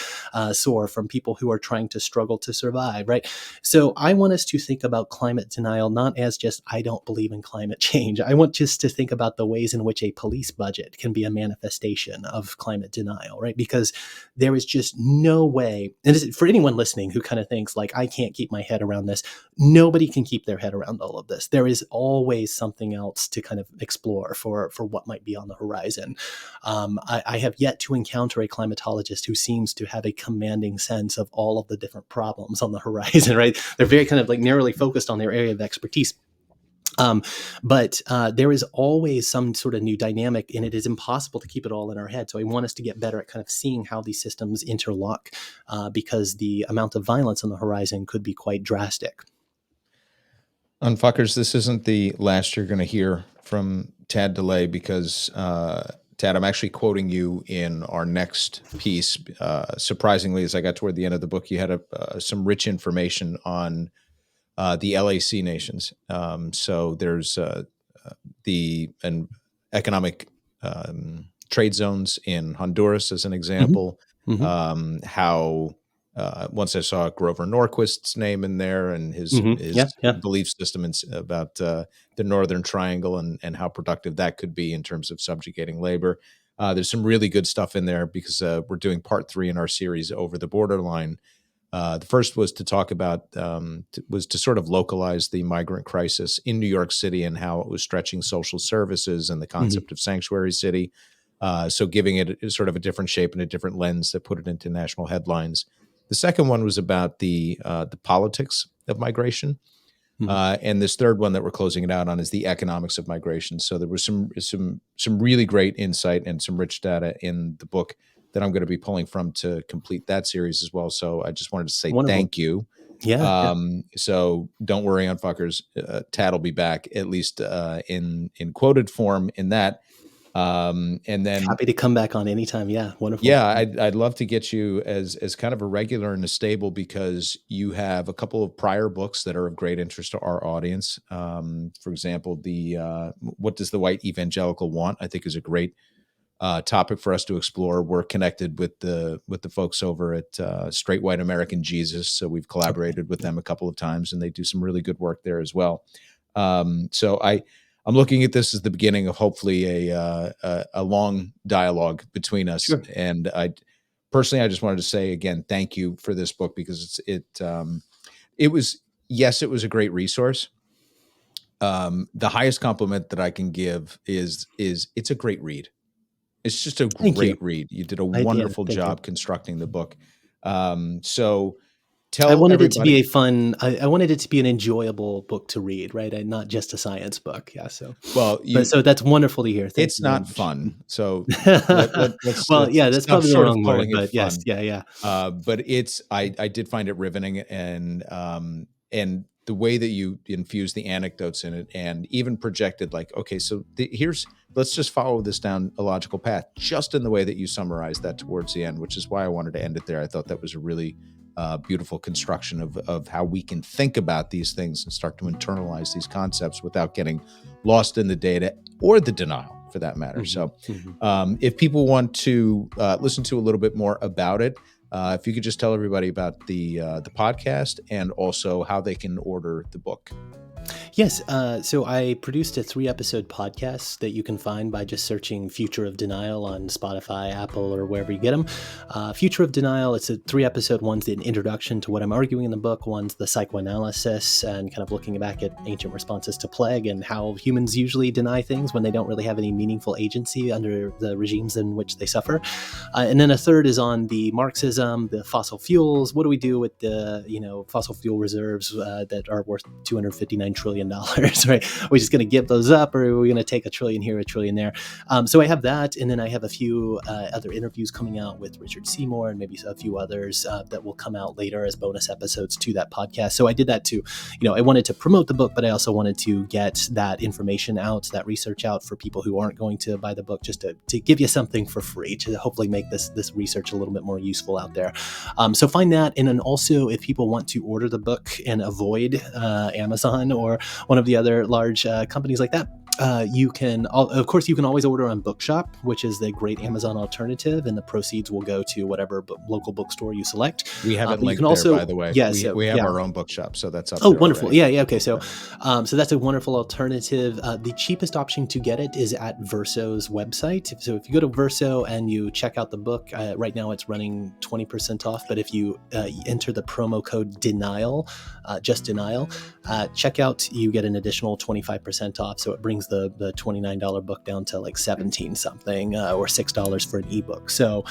soar from people who are trying to struggle to survive, right? So I want us to think about climate denial not as just, I don't believe in climate change. I want just to think about the ways in which a police budget can be a manifestation of climate denial, right? Because there is just no way, and this is, for anyone listening who kind of thinks like, I can't keep my head around this, nobody can keep their head around all of this. There is always something else to kind of explore for what might be on the horizon. I have yet to encounter a climatologist who seems to have a commanding sense of all of the different problems on the horizon, right? They're very kind of like narrowly focused on their area of expertise. But there is always some sort of new dynamic, and it is impossible to keep it all in our head. So I want us to get better at kind of seeing how these systems interlock, because the amount of violence on the horizon could be quite drastic. Unfuckers, this isn't the last you're going to hear from Tad DeLay because, Tad, I'm actually quoting you in our next piece. Surprisingly, as I got toward the end of the book, you had some rich information on the LAC nations. So there's the economic trade zones in Honduras as an example. Mm-hmm. How once I saw Grover Norquist's name in there and his belief system about the Northern Triangle and how productive that could be in terms of subjugating labor. There's some really good stuff in there because we're doing part 3 in our series Over the Borderline. The first was to talk about, was to sort of localize the migrant crisis in New York City and how it was stretching social services and the concept of sanctuary city. So giving it sort of a different shape and a different lens that put it into national headlines. The second one was about the politics of migration. And this third one that we're closing it out on is the economics of migration. So there was some really great insight and some rich data in the book that I'm going to be pulling from to complete that series as well. So I just wanted to say thank you. So don't worry, Unfuckers. Tad will be back at least in quoted form in that. And then happy to come back on anytime. Yeah, wonderful. Yeah, I'd love to get you as kind of a regular in the stable because you have a couple of prior books that are of great interest to our audience. For example, the What Does the White Evangelical Want? I think is a great topic for us to explore. We're connected with the folks over at Straight White American Jesus, so we've collaborated with them a couple of times, and they do some really good work there as well. So I'm looking at this as the beginning of hopefully a long dialogue between us. Sure. And I just wanted to say again, thank you for this book because it was a great resource. The highest compliment that I can give is it's a great read. It's just a great read. You did a wonderful job constructing the book. So tell I wanted everybody, it to be a fun, I wanted it to be an enjoyable book to read, right? And not just a science book. Yeah. So, so that's wonderful to hear. It's not fun. So that's probably the wrong word, but yes. Yeah. But I did find it riveting and the way that you infuse the anecdotes in it and even projected like, okay, so let's just follow this down a logical path, just in the way that you summarized that towards the end, which is why I wanted to end it there. I thought that was a really beautiful construction of how we can think about these things and start to internalize these concepts without getting lost in the data or the denial for that matter. So if people want to listen to a little bit more about it, if you could just tell everybody about the podcast and also how they can order the book. Yes. So I produced a 3-episode podcast that you can find by just searching Future of Denial on Spotify, Apple, or wherever you get them. Future of Denial, it's a 3-episode. One's an introduction to what I'm arguing in the book. One's the psychoanalysis and kind of looking back at ancient responses to plague and how humans usually deny things when they don't really have any meaningful agency under the regimes in which they suffer. And then a third is on the Marxism, the fossil fuels. What do we do with the fossil fuel reserves that are worth $259 trillion, right? We're just going to give those up, or are we going to take $1 trillion here, $1 trillion there? So I have that, and then I have a few other interviews coming out with Richard Seymour and maybe a few others that will come out later as bonus episodes to that podcast. So I did that to, I wanted to promote the book, but I also wanted to get that information out, that research out for people who aren't going to buy the book, just to give you something for free to hopefully make this research a little bit more useful out there. So find that, and then also if people want to order the book and avoid Amazon or one of the other large companies like that, You can, of course, you can always order on Bookshop, which is the great Amazon alternative, and the proceeds will go to whatever local bookstore you select. We have it But you linked can also, there, by the way. yeah, We have our own bookshop, so that's up Oh, there wonderful. already. Yeah. Okay. So that's a wonderful alternative. The cheapest option to get it is at Verso's website. So if you go to Verso and you check out the book, right now it's running 20% off. But if you enter the promo code DENIAL, just DENIAL, checkout, you get an additional 25% off. So it brings the $29 book down to like 17 something or $6 for an ebook. So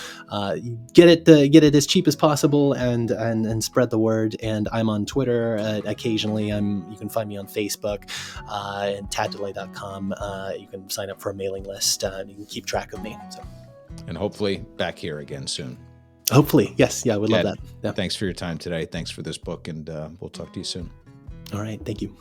get it as cheap as possible and spread the word. And I'm on Twitter. Occasionally, you can find me on Facebook and taddelay.com. You can sign up for a mailing list. You can keep track of me. So. And hopefully back here again soon. Hopefully. Yes. Yeah, I would love that. Yeah. Thanks for your time today. Thanks for this book, and we'll talk to you soon. All right. Thank you.